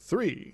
3.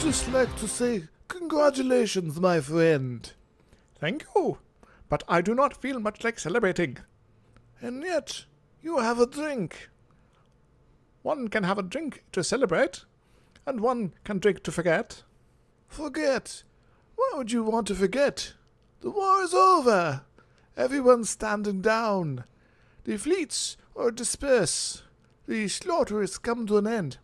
Just like to say congratulations, my friend. Thank you, but I do not feel much like celebrating. And yet, you have a drink. One can have a drink to celebrate, and one can drink to forget. Forget? Why would you want to forget? The war is over. Everyone's standing down. The fleets are dispersed. The slaughter has come to an end.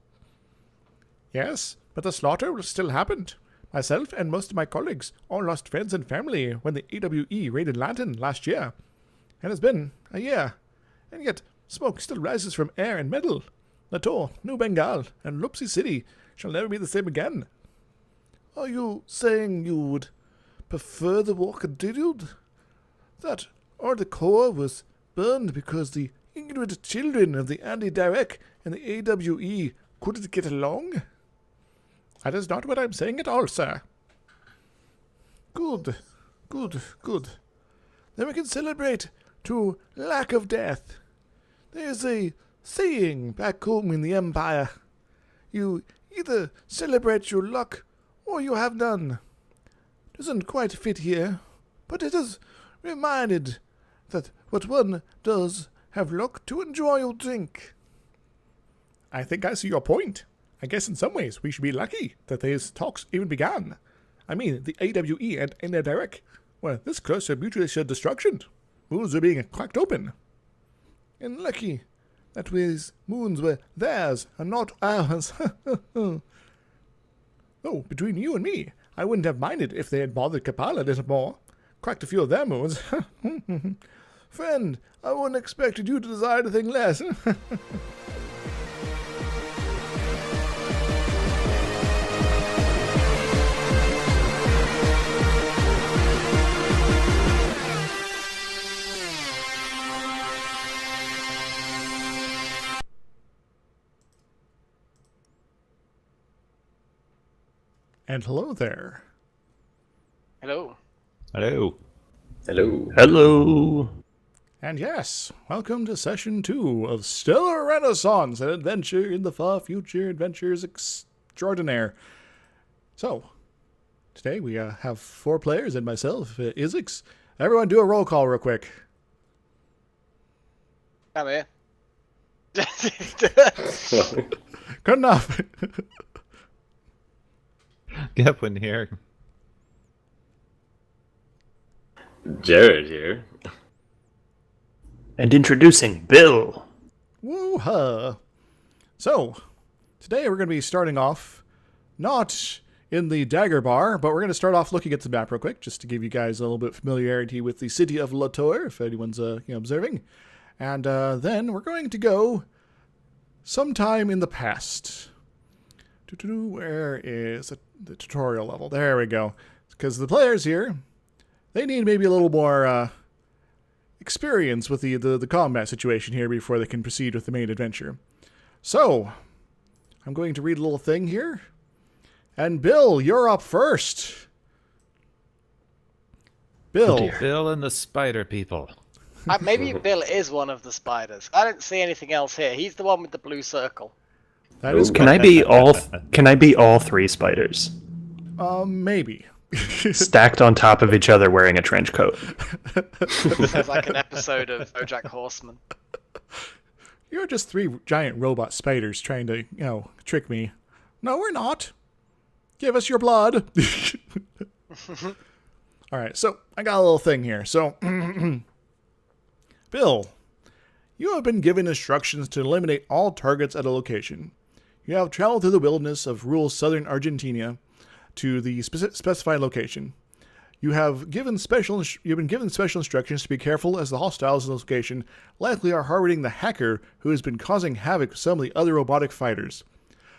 Yes, but the slaughter will still happen. Myself and most of my colleagues all lost friends and family when the AWE raided Lantern last year. And it's been a year. And yet, smoke still rises from air and metal. Nator, New Bengal, and Lupsi City shall never be the same again. Are you saying you would prefer the war continued? That the core was burned because the ignorant children of the Anti-Direct and the AWE couldn't get along? That is not what I'm saying at all, sir. Good. Then we can celebrate to lack of death. There's a saying back home in the Empire. You either celebrate your luck or you have none. Doesn't quite fit here, but it is reminded that what one does have luck to enjoy your drink. I think I see your point. I guess in some ways we should be lucky that these talks even began. I mean, the AWE and Indirect were this close to mutual assured destruction. Moons were being cracked open. And lucky that these moons were theirs and not ours. Oh, between you and me, I wouldn't have minded if they had bothered Kapal a little more. Cracked a few of their moons. Friend, I wouldn't expected you to desire anything less. And hello there. Hello. Hello. Hello. Hello. And yes, welcome to Session 2 of Stellar Renaissance, an adventure in the far future, adventures extraordinaire. So, today we have 4 players and myself, Izixs. Everyone do a roll call real quick. I'm here. Good enough. Gepwin here. Jared here. And introducing Bill. Woo-ha. So, today we're going to be starting off not in the Dagger Bar, but we're going to start off looking at the map real quick, just to give you guys a little bit of familiarity with the city of Lator, if anyone's observing. And then we're going to go sometime in the past. Where is the tutorial level? There we go. Because the players here, they need maybe a little more experience with the combat situation here before they can proceed with the main adventure. So, I'm going to read a little thing here. And Bill, you're up first. Bill. Bill and the spider people. Maybe Bill is one of the spiders. I don't see anything else here. He's the one with the blue circle. That is Can I be all? Can I be all 3 spiders maybe. stacked on top of each other, wearing a trench coat? Sounds like an episode of BoJack Horseman. You're just 3 giant robot spiders trying to, trick me. No, we're not. Give us your blood. All right, so I got a little thing here. So, Bill, you have been given instructions to eliminate all targets at a location. You have traveled through the wilderness of rural southern Argentina to the specified location. You've been given special instructions to be careful, as the hostiles in the location likely are harboring the hacker who has been causing havoc with some of the other robotic fighters.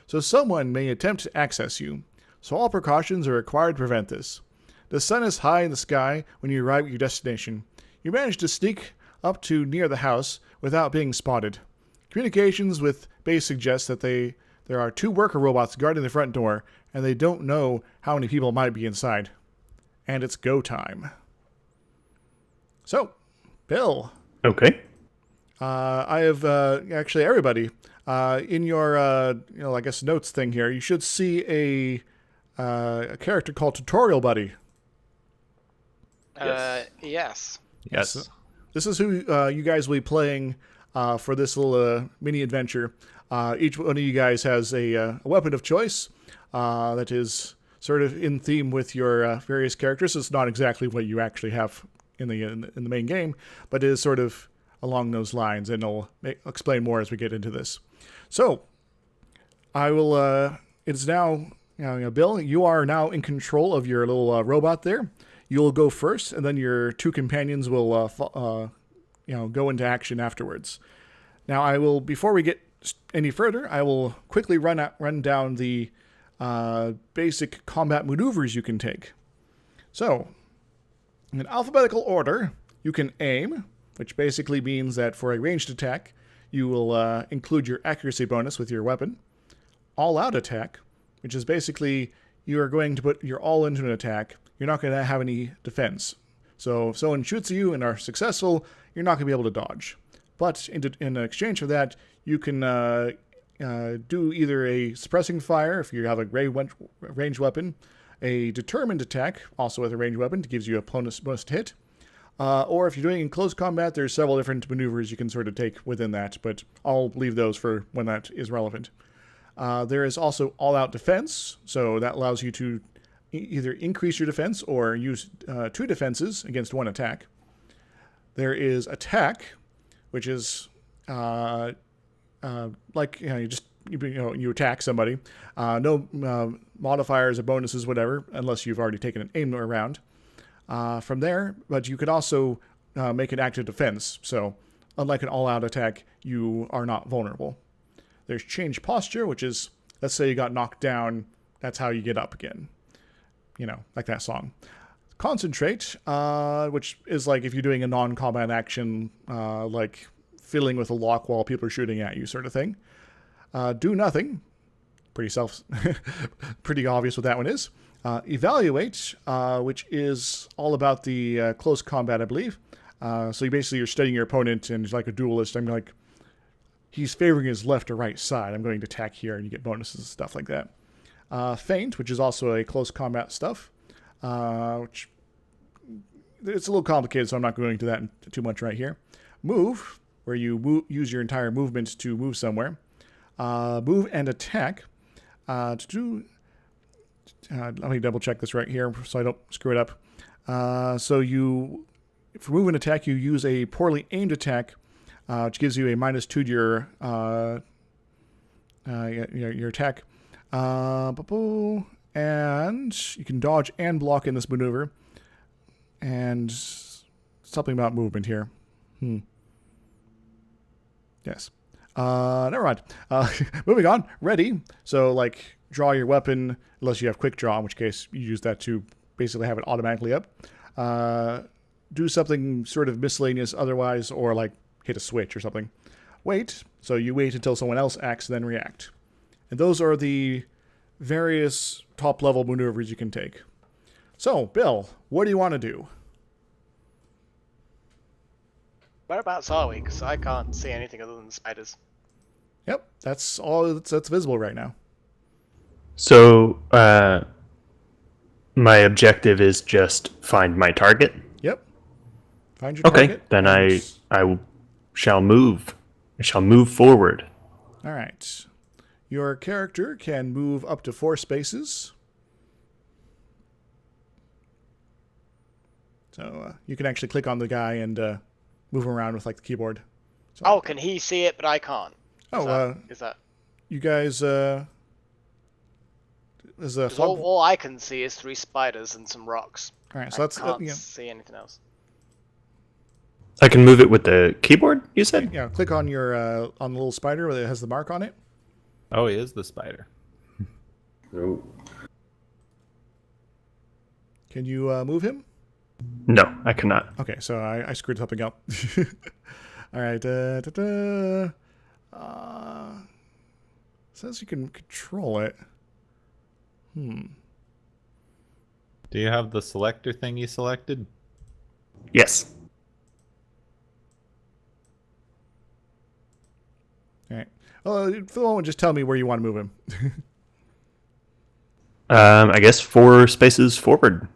So someone may attempt to access you. So all precautions are required to prevent this. The sun is high in the sky when you arrive at your destination. You manage to sneak up to near the house without being spotted. Communications with base suggest that there are 2 worker robots guarding the front door, and they don't know how many people might be inside. And it's go time. So, Bill. Okay. I have actually everybody in your I guess notes thing here. You should see a character called Tutorial Buddy. Yes. Yes. This is who you guys will be playing for this little mini adventure. Each one of you guys has a weapon of choice that is sort of in theme with your various characters. It's not exactly what you actually have in the main game, but it is sort of along those lines, and I'll explain more as we get into this. So, I will. It's now, Bill. You are now in control of your little robot there. You'll go first, and then your 2 companions will, go into action afterwards. Now, I will. Before we get any further, I will quickly run down the basic combat maneuvers you can take. So, in alphabetical order, you can aim, which basically means that for a ranged attack, you will include your accuracy bonus with your weapon. All-out attack, which is basically you are going to put your all into an attack. You're not going to have any defense. So if someone shoots at you and are successful, you're not going to be able to dodge. But in exchange for that, you can do either a suppressing fire if you have a ranged weapon, a determined attack, also with a ranged weapon, that gives you a bonus to hit, or if you're doing in close combat, there's several different maneuvers you can sort of take within that, but I'll leave those for when that is relevant. There is also all-out defense, so that allows you to either increase your defense or use 2 defenses against 1 attack. There is attack, which is you attack somebody. No modifiers or bonuses, whatever, unless you've already taken an aim round. From there, but you could also make an active defense. So, unlike an all-out attack, you are not vulnerable. There's change posture, which is, let's say you got knocked down, that's how you get up again. Like that song. Concentrate, which is like if you're doing a non-combat action, like fiddling with a lock while people are shooting at you, sort of thing. Do nothing. Pretty obvious what that one is. Evaluate, which is all about the close combat, I believe. So you're studying your opponent, and like a duelist, I'm like, he's favoring his left or right side. I'm going to attack here, and you get bonuses and stuff like that. Feint, which is also a close combat stuff, which it's a little complicated, so I'm not going into that too much right here. Move, where you use your entire movement to move somewhere. Move and attack. Let me double check this right here so I don't screw it up. For move and attack, you use a poorly aimed attack, which gives you a -2 to your attack. And you can dodge and block in this maneuver. And something about movement here. Yes. Never mind. Moving on. Ready. So, draw your weapon, unless you have quick draw, in which case you use that to basically have it automatically up. Do something sort of miscellaneous otherwise, or, hit a switch or something. Wait. So you wait until someone else acts, then react. And those are the various top-level maneuvers you can take. So, Bill, what do you want to do? Whereabouts are we? Because I can't see anything other than spiders. Yep, that's all that's visible right now. So, my objective is just find my target. Yep. Find your target. Okay, then I shall move. I shall move forward. All right. Your character can move up to 4 spaces. So you can actually click on the guy and move him around with the keyboard. So, Oh, can he see it, but I can't? Is that? you guys, there's a 'Cause fog. all I can see is 3 spiders and some rocks. All right, I so that's can't see anything else. I can move it with the keyboard, you said? yeah. Click on your on the little spider where it has the mark on it. Oh, he is the spider. Oh. Can you move him? No, I cannot. Okay, so I screwed something up. All right. Says you can control it. Do you have the selector thing you selected? Yes. All right. Well, for the moment, just tell me where you want to move him. I guess 4 spaces forward.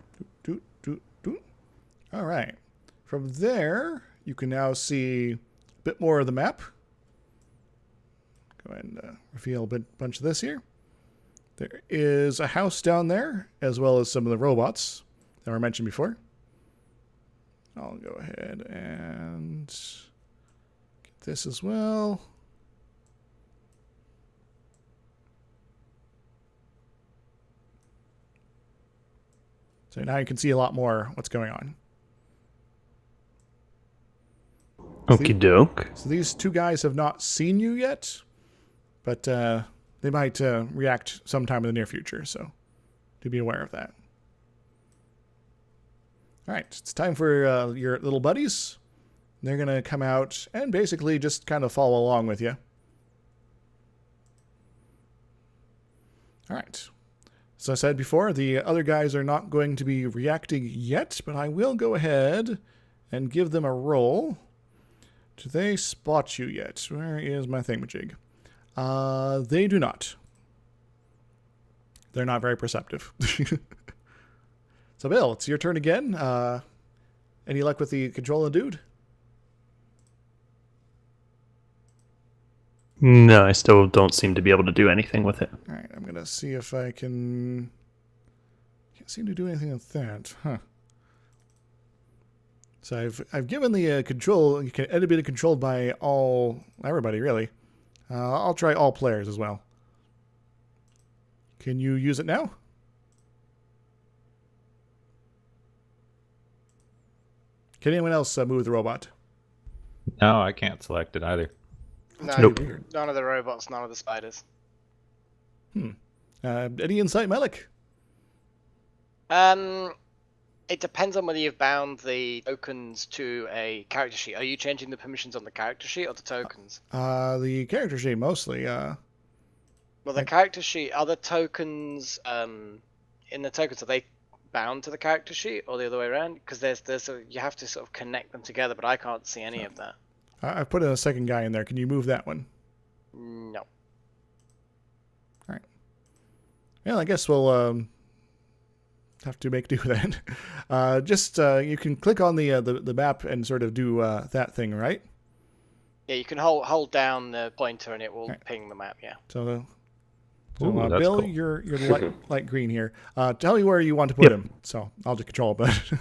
Doot, doot, doot. All right. From there, you can now see a bit more of the map. Go ahead and reveal a bunch of this here. There is a house down there, as well as some of the robots that were mentioned before. I'll go ahead and get this as well. So now you can see a lot more what's going on. Okie doke. So these 2 guys have not seen you yet, but they might react sometime in the near future, so do be aware of that. All right, it's time for your little buddies. They're going to come out and basically just kind of follow along with you. All right. As I said before, the other guys are not going to be reacting yet, but I will go ahead and give them a roll. Do they spot you yet? Where is my thingamajig? They do not. They're not very perceptive. So, Bill, it's your turn again. Any luck with the controlling dude? No, I still don't seem to be able to do anything with it. All right, I'm going to see if I can... Can't seem to do anything with that. Huh. So I've given the control... You can edit it controlled by everybody, really. I'll try all players as well. Can you use it now? Can anyone else move the robot? No, I can't select it either. No, Nope. none of the robots, none of the spiders. Any insight, Melek? It depends on whether you've bound the tokens to a character sheet. Are you changing the permissions on the character sheet or the tokens? The character sheet mostly. Well, the character sheet, are the tokens in the tokens, are they bound to the character sheet or the other way around? Because you have to sort of connect them together, but I can't see any of that. I've put a second guy in there. Can you move that one? No. All right. Well, I guess we'll have to make do with that. You can click on the map and sort of do that thing, right? Yeah, you can hold down the pointer and it will Right. ping the map. Yeah. So, Ooh, that's Bill, cool. you're light green here. Tell me where you want to put him. So I'll just control it. But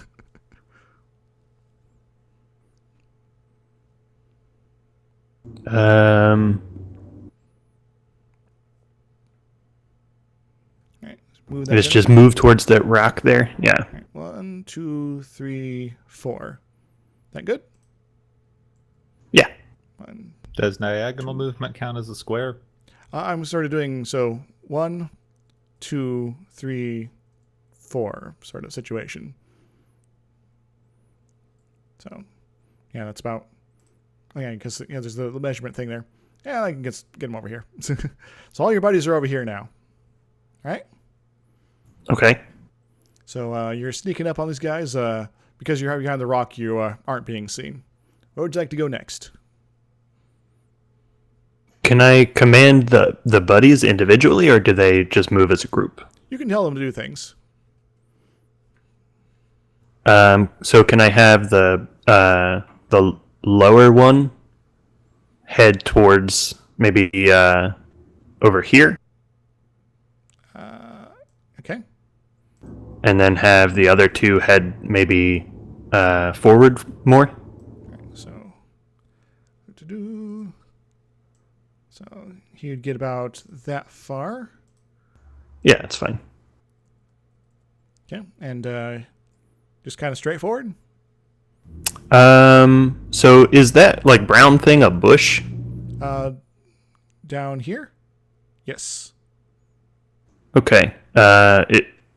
move that. Let's just move towards the rock there. Yeah. All right, 1, 2, 3, 4. That good? Yeah. 1. Does diagonal movement count as a square? I'm sort of doing so 1, 2, 3, 4 sort of situation. So, yeah, that's about. Okay, because there's the measurement thing there. Yeah, I can get them over here. So all your buddies are over here now. All right. Okay. So you're sneaking up on these guys because you're behind the rock. You aren't being seen. Where would you like to go next? Can I command the buddies individually, or do they just move as a group? You can tell them to do things. So can I have the lower one head towards maybe over here, Okay. and then have the other 2 head maybe forward more? So he'd get about that far. Yeah, it's fine. Okay, and just kind of straightforward. So is that like brown thing a bush? Down here? Yes. Okay.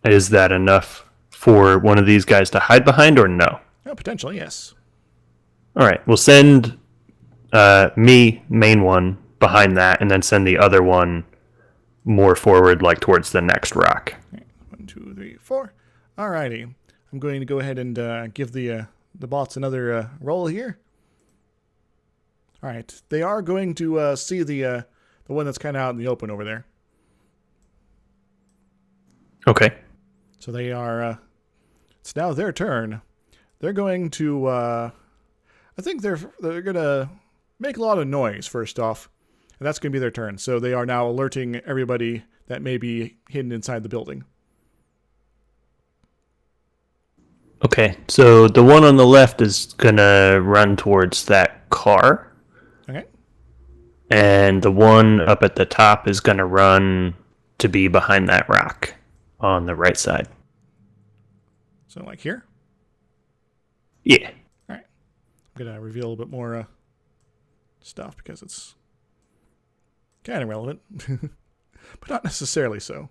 Is that enough for one of these guys to hide behind, or no? Oh, potentially, yes. All right. We'll send me, main one, behind that, and then send the other one more forward, like towards the next rock. Okay. 1, 2, 3, 4. Alrighty. I'm going to go ahead and give the bots another roll here. All right. They are going to see the one that's kind of out in the open over there. Okay. So they are. It's now their turn. They're going to. I think they're gonna make a lot of noise first off, and that's going to be their turn. So they are now alerting everybody that may be hidden inside the building. Okay. So the one on the left is gonna run towards that car, Okay. and the one up at the top is gonna run to be behind that rock on the right side. So like here. Yeah. All right. I'm gonna reveal a little bit more stuff because it's kind of relevant, but not necessarily so.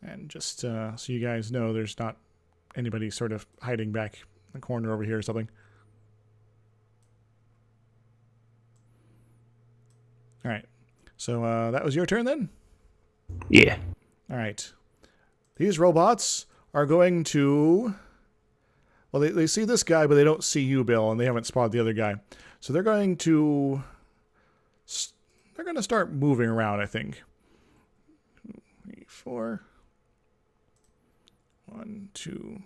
And just so you guys know, there's not anybody sort of hiding back in the corner over here or something. All right. So that was your turn then? Yeah. All right. These robots are going to... Well, they see this guy, but they don't see you, Bill, and they haven't spotted the other guy. So they're going to... They're going to start moving around, I think. 2, 3, 4. 1, 2,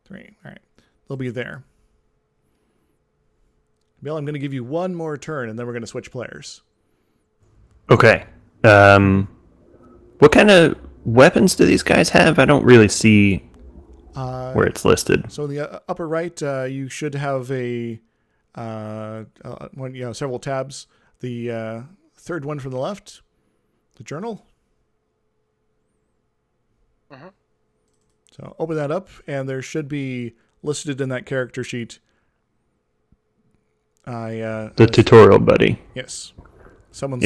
3. All right. They'll be there. Bill, I'm going to give you one more turn, and then we're going to switch players. Okay. What kind of weapons do these guys have? I don't really see where it's listed. So in the upper right, you should have a one, several tabs. The third one from the left, the journal. Mm-hmm. So open that up, and there should be listed in that character sheet. The tutorial buddy. Yes, someone's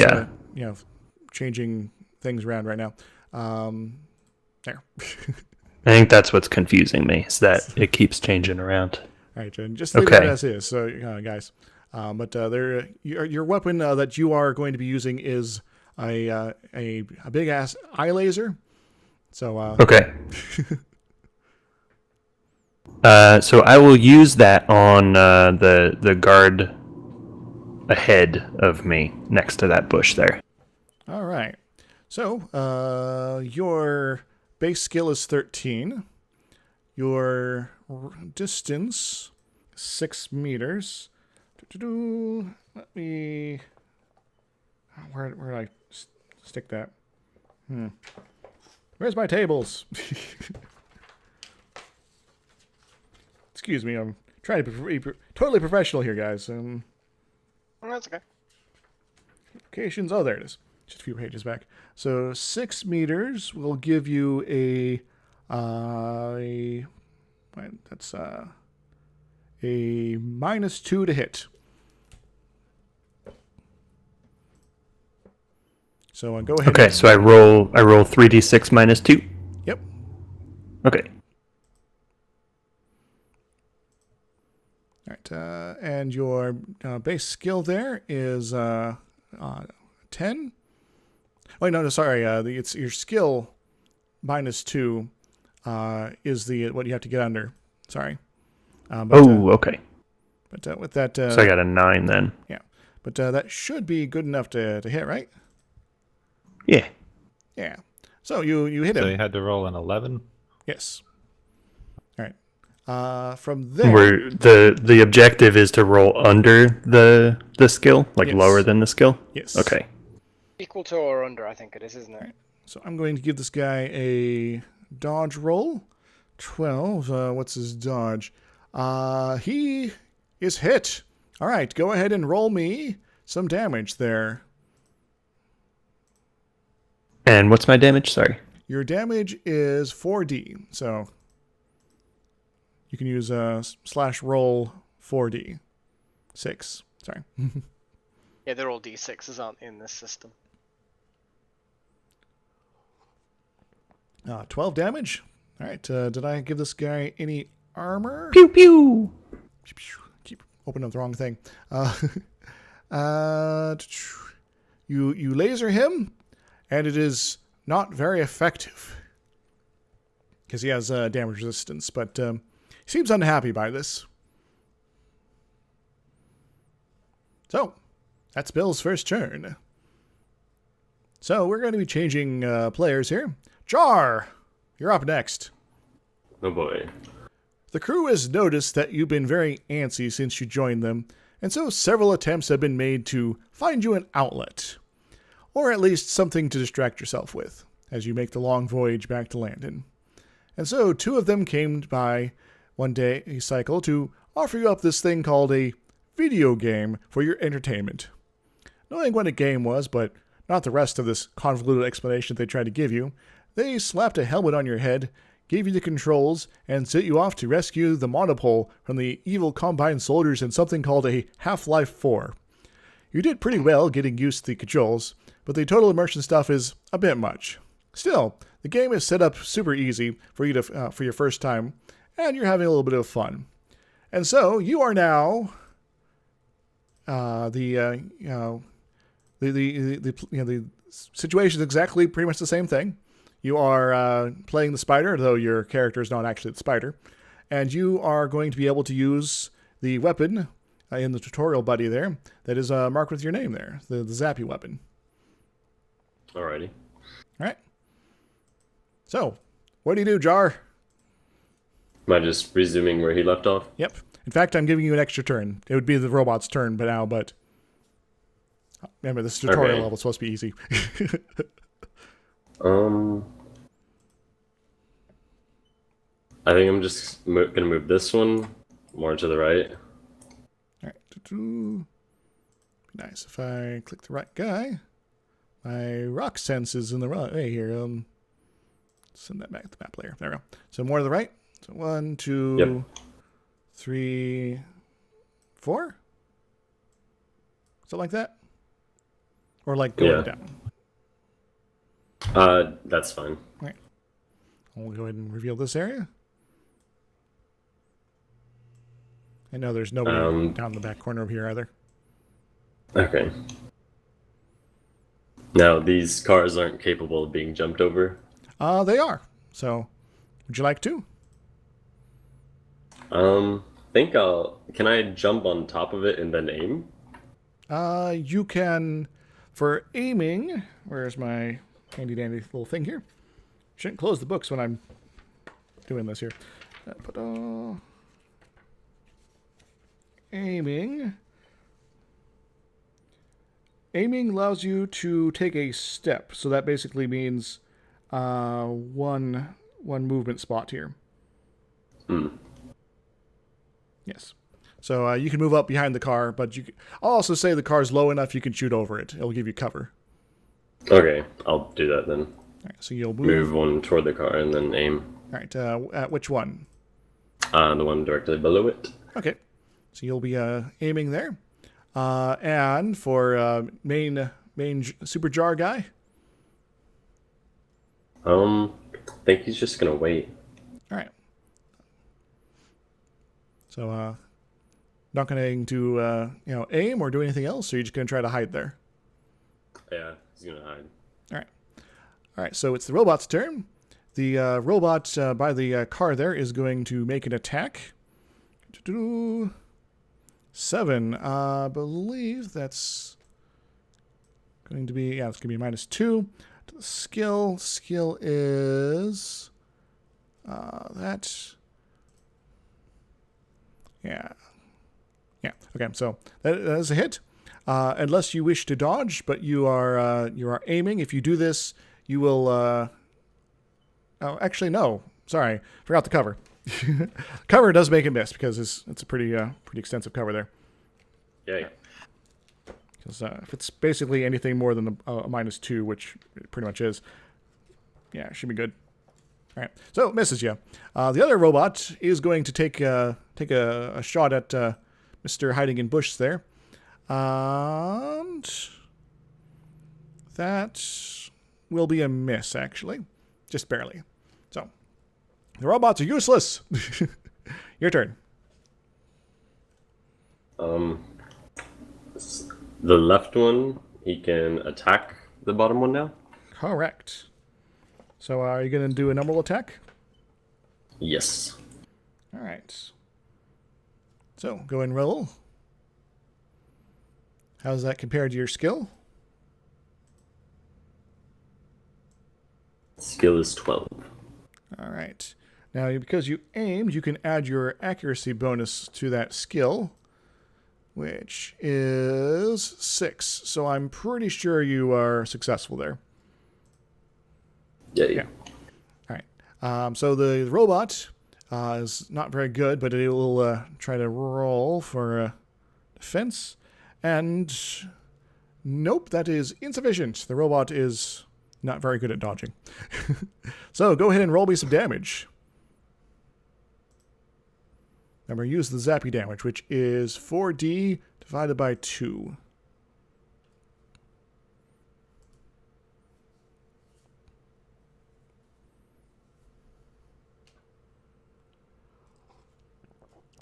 changing things around right now. There. I think that's what's confusing me, is that it keeps changing around. All right, and just leave it as is. So, guys, but your weapon that you are going to be using is a big ass eye laser. So okay. So I will use that on the guard ahead of me, next to that bush there. All right. So your base skill is 13. Your distance 6 meters. Let me. Where did I stick that? Where's my tables? Excuse me, I'm trying to be totally professional here, guys. That's okay. Locations. Oh, there it is. Just a few pages back. So 6 meters will give you that's a -2 to hit. So go ahead. Okay, so I roll 3d6 minus 2. Yep. Okay. All right, and your base skill there is 10. Oh no, sorry. It's your skill -2 is what you have to get under. Sorry. Okay. But with that, so I got a 9 then. Yeah, but that should be good enough to hit, right? Yeah. Yeah. So you hit him. So you had to roll an 11. Yes. All right. From there, Where the objective is to roll under the skill, like Yes. lower than the skill. Yes. Okay. Equal to or under, I think it is, isn't it? So I'm going to give this guy a dodge roll. 12. What's his dodge? He is hit. All right, go ahead and roll me some damage there. And what's my damage? Sorry. Your damage is 4d, so you can use /roll 4d. 6, sorry. Yeah, they're all D6s, aren't they, in this system? 12 damage. All right, did I give this guy any armor? Pew pew. Keep opening up the wrong thing. You laser him, and it is not very effective because he has damage resistance, but he seems unhappy by this. So, that's Bill's first turn. So, we're going to be changing players here. Jar, you're up next. Oh boy. The crew has noticed that you've been very antsy since you joined them, and so several attempts have been made to find you an outlet, or at least something to distract yourself with, as you make the long voyage back to Landon. And so 2 of them came by one day, a cycle, to offer you up this thing called a video game for your entertainment. Knowing what a game was, but not the rest of this convoluted explanation they tried to give you, they slapped a helmet on your head, gave you the controls, and sent you off to rescue the monopole from the evil Combine soldiers in something called a Half-Life 4. You did pretty well getting used to the controls, but the total immersion stuff is a bit much. Still, the game is set up super easy for you to for your first time, and you're having a little bit of fun. And so you are now the situation is exactly pretty much the same thing. You are playing the spider, though your character is not actually the spider, and you are going to be able to use the weapon in the tutorial buddy there that is marked with your name there, the zappy weapon. Alrighty. All right. So, what do you do, Jar? Am I just resuming where he left off? Yep. In fact, I'm giving you an extra turn. It would be the robot's turn, but remember, this tutorial level is supposed to be easy. I think I'm just gonna move this one more to the right. All right. Be nice if I click the right guy. My rock sense is in the right way here. Send that back to the map layer. There we go. So more to the right. So 1, 2, 3, 4. Something like that. Or like going down. That's fine. All right. We'll go ahead and reveal this area. I know there's nobody down the back corner over here either. Okay. Now, these cars aren't capable of being jumped over? They are. So, would you like to? Can I jump on top of it and then aim? You can, for aiming, where's my handy dandy little thing here? Shouldn't close the books when I'm doing this here. Aiming allows you to take a step, so that basically means one movement spot here. Yes. So you can move up behind the car, but I'll also say the car's low enough you can shoot over it. It'll give you cover. Okay, I'll do that then. All right, so you'll move one toward the car and then aim. All right, at which one? The one directly below it. Okay, so you'll be aiming there. And for main super jar guy? I think he's just gonna wait. All right. So, not going to aim or do anything else, or you're just going to try to hide there? Yeah, he's gonna hide. All right. So it's the robot's turn. The robot by the car there is going to make an attack. 7. I believe that's going to be it's going to be -2 to the skill. Skill is that. Yeah. Okay, so that is a hit. Unless you wish to dodge, but you are aiming. If you do this, you will. Oh, actually, no. Sorry, forgot to cover. Cover does make it miss because it's a pretty extensive cover there. Yeah. Because if it's basically anything more than a -2, which it pretty much is, yeah, it should be good. All right, so it misses you. The other robot is going to take a shot at Mr. Hiding in Bush there, and that will be a miss actually, just barely. So the robots are useless. Your turn. The left one, he can attack the bottom one now? Correct. So are you going to do a number attack? Yes. All right. So go and roll. How's that compared to your skill? Skill is 12. All right. Now, because you aimed, you can add your accuracy bonus to that skill, which is 6. So I'm pretty sure you are successful there. Yeah. All right. So the robot is not very good, but it will try to roll for defense. And nope, that is insufficient. The robot is not very good at dodging. So go ahead and roll me some damage. Remember, use the zappy damage, which is 4d divided by 2.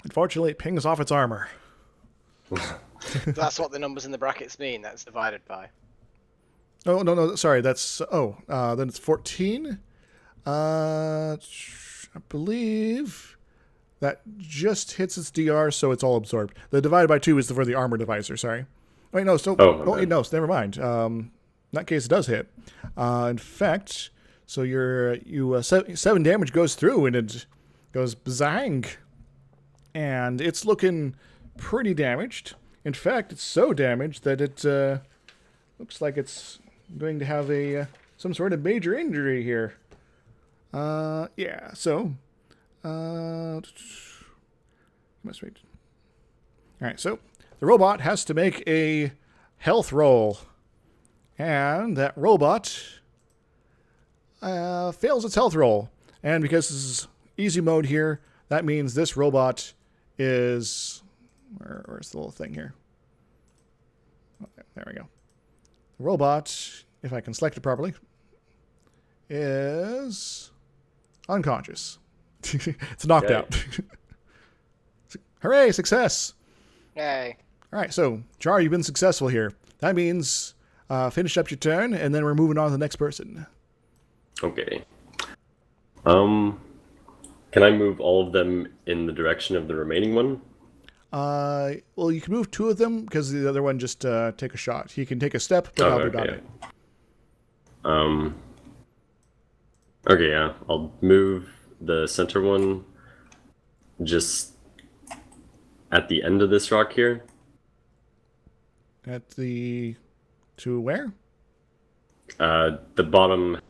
Unfortunately, it pings off its armor. That's what the numbers in the brackets mean. That's divided by. Oh, no, sorry. That's, then it's 14. I believe that just hits its DR, so it's all absorbed. The divided by 2 is for the armor divisor, sorry. Wait, no, so, no, never mind. In that case, it does hit. In fact, so 7 damage goes through, and it goes bzang. And it's looking pretty damaged. In fact, it's so damaged that it looks like it's going to have some sort of major injury here. Yeah, so must wait. All right, so the robot has to make a health roll, and that robot fails its health roll. And because this is easy mode here, that means this robot is where's the little thing here? Okay, there we go. The robot, if I can select it properly, is unconscious. It's knocked out. Hooray, success! Yay. All right, so Jar, you've been successful here. That means finish up your turn, and then we're moving on to the next person. Okay. Can I move all of them in the direction of the remaining one? Well, you can move 2 of them because the other one just take a shot. He can take a step, but I'll be on it. Okay, yeah. I'll move the center one just at the end of this rock here. To where? The bottom,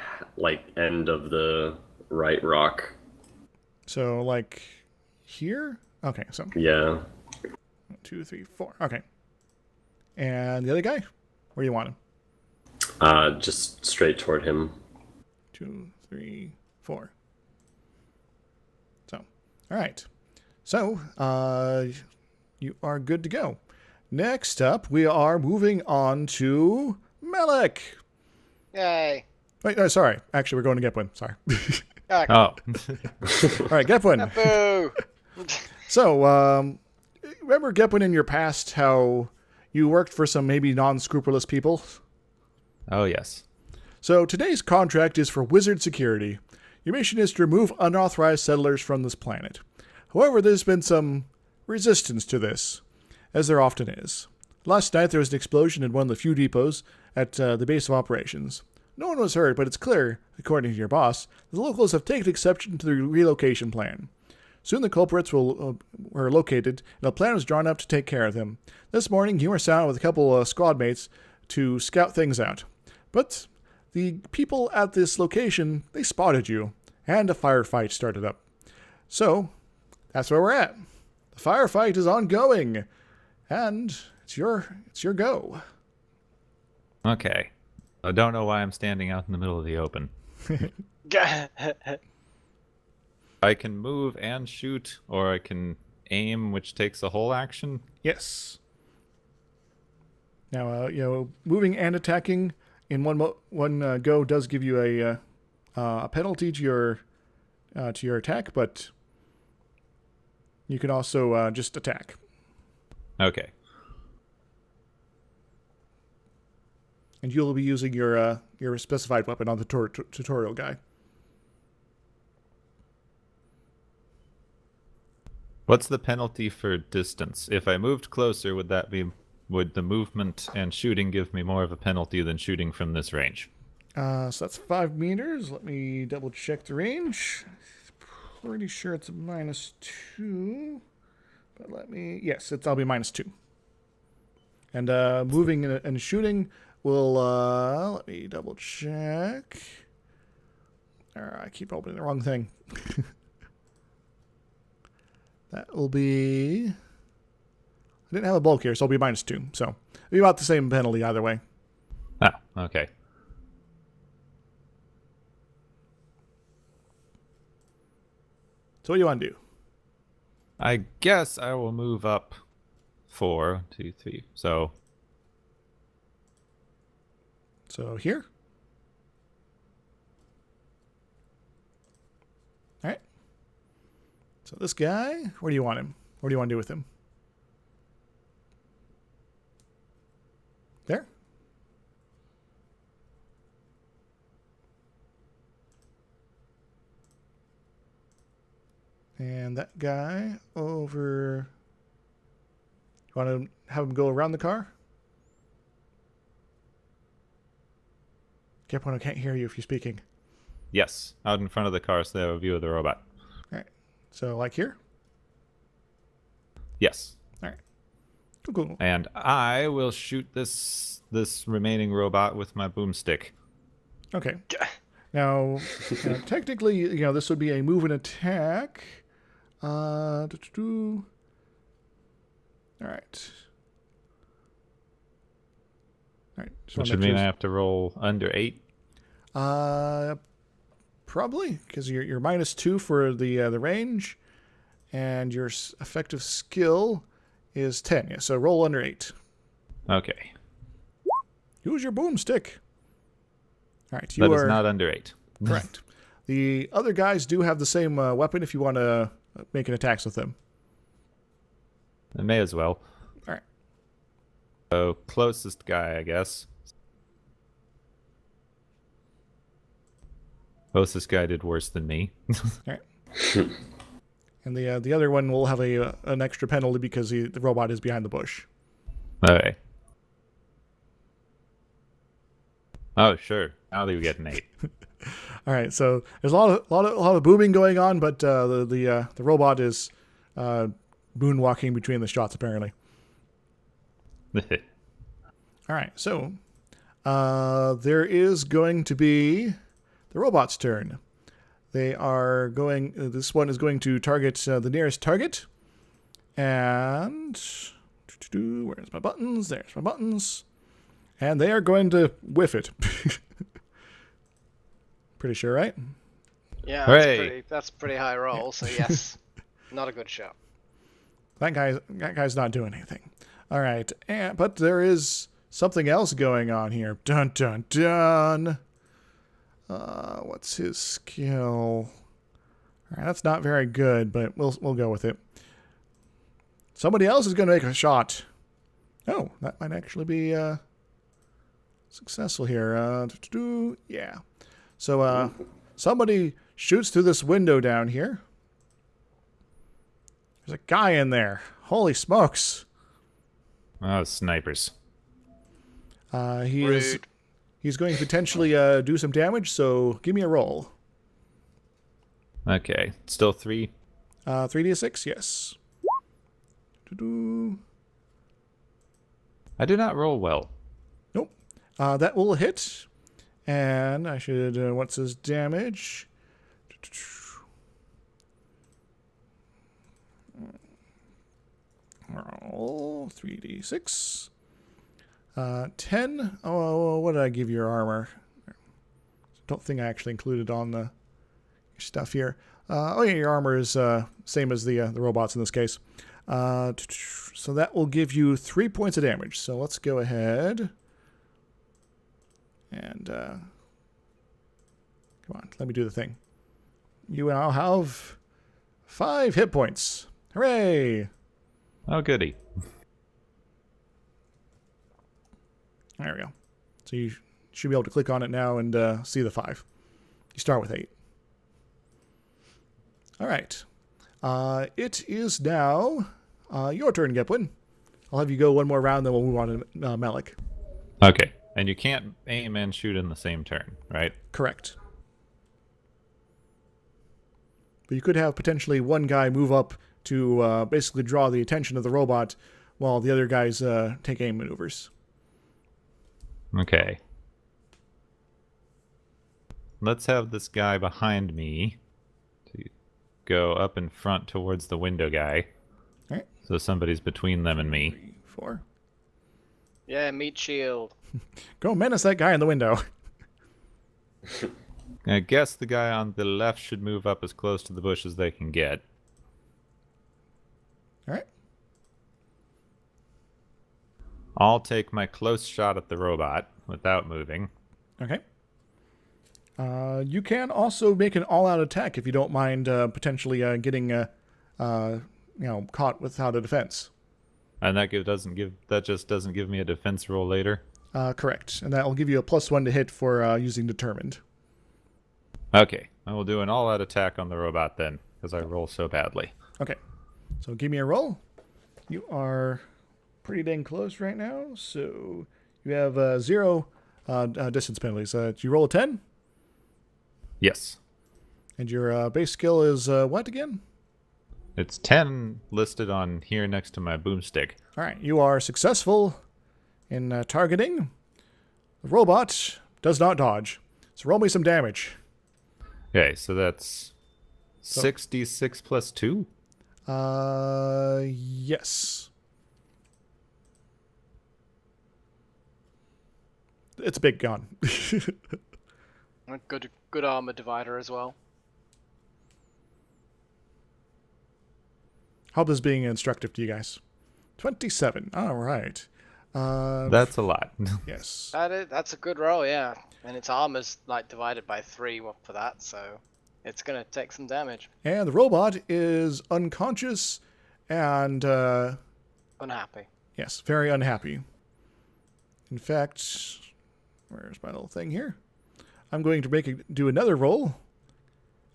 end of the right rock. So, here? Okay, so. Yeah. 1, 2, 3, 4. Okay. And the other guy? Where do you want him? Just straight toward him. 2, 3, 4. So, all right. So, you are good to go. Next up, we are moving on to Melek. Yay. Wait, no, sorry. Actually, we're going to Gepwin. Sorry. Okay. Oh. All right, Gepwin. Boo. So, remember Gepwin in your past, how you worked for some maybe non-scrupulous people? Oh, yes. So today's contract is for wizard security. Your mission is to remove unauthorized settlers from this planet. However, there's been some resistance to this, as there often is. Last night there was an explosion in one of the few depots at the base of operations. No one was hurt, but it's clear, according to your boss, that the locals have taken exception to the relocation plan. Soon the culprits were located, and a plan was drawn up to take care of them. This morning you were sent out with a couple of squad mates to scout things out. But the people at this location, they spotted you, and a firefight started up. So, that's where we're at. The firefight is ongoing, and it's your go. Okay. I don't know why I'm standing out in the middle of the open. I can move and shoot, or I can aim, which takes a whole action. Yes. Now, moving and attacking in one go does give you a penalty to your attack, but you can also just attack. Okay. And you'll be using your specified weapon on the tutorial guide. What's the penalty for distance? If I moved closer, would the movement and shooting give me more of a penalty than shooting from this range? So that's 5 meters. Let me double check the range. Pretty sure it's a -2. But I'll be -2. And moving and shooting will, let me double check. I keep opening the wrong thing. That will be... I didn't have a bulk here, so it'll be -2. So it'll be about the same penalty either way. Ah, okay. So what do you want to do? I guess I will move up 4, 2, 3. So Here. All right. So this guy, where do you want him? What do you want to do with him? There. And that guy over... You want to have him go around the car? Gepwin, I can't hear you if you're speaking. yes, out in front of the car so they have a view of the robot. All right. So like here? Yes. All right. Cool. And I will shoot this remaining robot with my boomstick. Okay. Now, technically, this would be a move and attack. All right. All right. Which would mean I have to roll under 8. Probably, because you're -2 for the range, and your effective skill is 10. Yeah, so roll under 8. Okay. Use your boomstick. All right, That is not under 8. Correct. The other guys do have the same weapon if you want to make an attacks with them. I may as well. All right. So, closest guy, I guess. Closest guy did worse than me. All right. And the other one will have an extra penalty because the robot is behind the bush. Okay. Oh, sure. Now they get an 8. All right. So there's a lot of booming going on, but the robot is moonwalking between the shots apparently. All right. So there is going to be the robot's turn. They are going. This one is going to target the nearest target. And where's my buttons? There's my buttons. And they are going to whiff it. Pretty sure, right? Yeah, Hooray. that's pretty high roll. So yes, not a good shot. That guy's not doing anything. All right, but there is something else going on here. Dun dun dun. What's his skill? All right, that's not very good, but we'll go with it. Somebody else is going to make a shot. Oh, that might actually be successful here. Yeah. So somebody shoots through this window down here. There's a guy in there. Holy smokes! Oh, snipers. He's going to potentially do some damage. So give me a roll. Okay. Still 3. 3d6, yes. I do not roll well. Nope. That will hit. And I should... what's his damage? Roll 3d6. 10. Oh, what did I give your armor? Don't think I actually included on your stuff here. Oh yeah, your armor is same as the robots in this case. So that will give you 3 points of damage. So let's go ahead and come on, let me do the thing. You now have 5 hit points. Hooray! Oh, goody. There we go. So you should be able to click on it now and see the 5. You start with 8. All right. It is now your turn, Gepwin. I'll have you go one more round, then we'll move on to Melek. Okay. And you can't aim and shoot in the same turn, right? Correct. But you could have potentially one guy move up to basically draw the attention of the robot while the other guys take aim maneuvers. Okay. Let's have this guy behind me to go up in front towards the window guy. All right. So somebody's between them and me. 3, 4. Yeah, meat shield. Go menace that guy in the window. I guess the guy on the left should move up as close to the bush as they can get. All right. I'll take my close shot at the robot without moving. Okay. You can also make an all-out attack if you don't mind potentially getting caught without a defense. And that just doesn't give me a defense roll later. Correct, and that will give you a +1 to hit for using determined. Okay, I will do an all-out attack on the robot then, because I roll so badly. Okay, so give me a roll. You are pretty dang close right now, so you have 0 distance penalties. Do you roll a 10? Yes. And your base skill is what again? It's 10 listed on here next to my boomstick. All right, you are successful in targeting. The robot does not dodge, so roll me some damage. Okay, so that's 66 plus 2? Yes. It's a big gun. A good armor divider as well. Hope this is being instructive to you guys. 27. All right. That's a lot. Yes. That's a good roll, yeah. And its armor's like divided by 3 for that, so it's gonna take some damage. And the robot is unconscious and Unhappy. yes, very unhappy. In fact, where's my little thing here? I'm going to do another roll,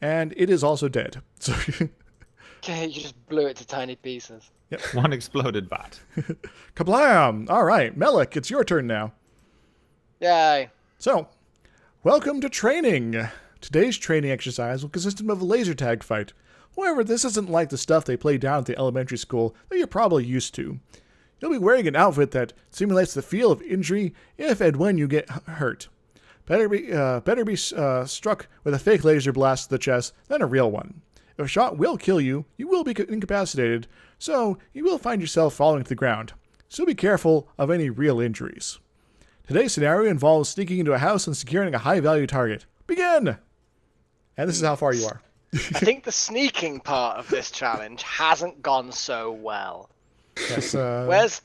and it is also dead. So Okay, you just blew it to tiny pieces. One exploded bot. kablam! All right, Melek, it's your turn now. Yay. So, welcome to training. Today's training exercise will consist of a laser tag fight. However, this isn't like the stuff they play down at the elementary school that you're probably used to. You'll be wearing an outfit that simulates the feel of injury if and when you get hurt. Better be struck with a fake laser blast to the chest than a real one. If a shot will kill you, you will be incapacitated, so you will find yourself falling to the ground. So be careful of any real injuries. Today's scenario involves sneaking into a house and securing a high-value target. Begin! And this is how far you are. I think the sneaking part of this challenge hasn't gone so well. Yes, Where's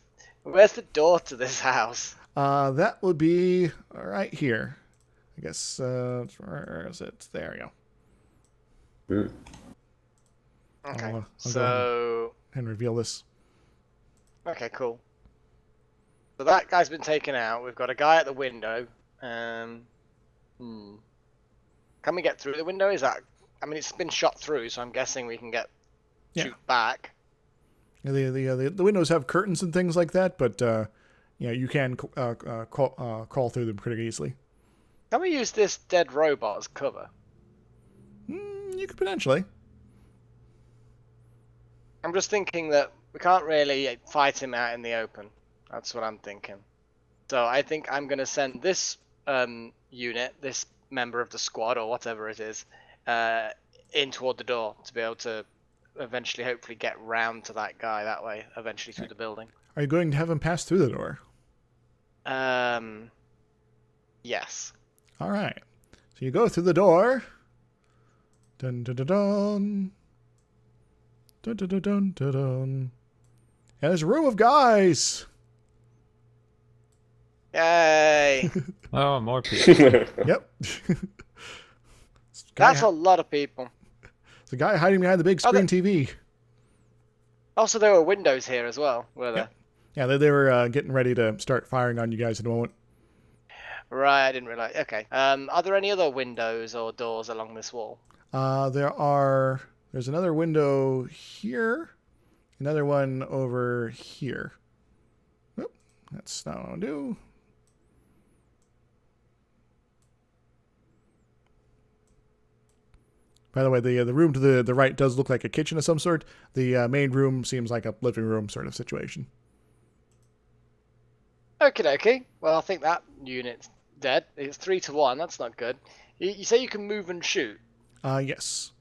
the door to this house? that would be right here. I guess, where is it? There we go. Okay, I'll go so... and reveal this. Okay, cool. So that guy's been taken out. We've got a guy at the window. Can we get through the window? Is that... I mean, it's been shot through, so I'm guessing we can shoot back. The windows have curtains and things like that, but you can crawl through them pretty easily. Can we use this dead robot as cover? You could potentially. I'm just thinking that we can't really fight him out in the open. That's what I'm thinking. So I think I'm going to send this unit, this member of the squad or whatever it is, in toward the door to be able to eventually, hopefully, get round to that guy that way, eventually through the building. Are you going to have him pass through the door? Yes. All right. So you go through the door. Dun dun dun dun. Dun dun dun dun dun dun. And there's a room of guys. Yay! Oh, more people. Yep. That's a lot of people. It's a guy hiding behind the big screen TV. Also, there were windows here as well, were there? Yeah, they were getting ready to start firing on you guys in a moment. Right, I didn't realize. Okay. Are there any other windows or doors along this wall? There's another window here. Another one over here. Nope, that's not what I want to do. By the way, the room to the right does look like a kitchen of some sort. The main room seems like a living room sort of situation. Okie dokie. Well, I think that unit's dead. It's 3-1. That's not good. You say you can move and shoot? Yes.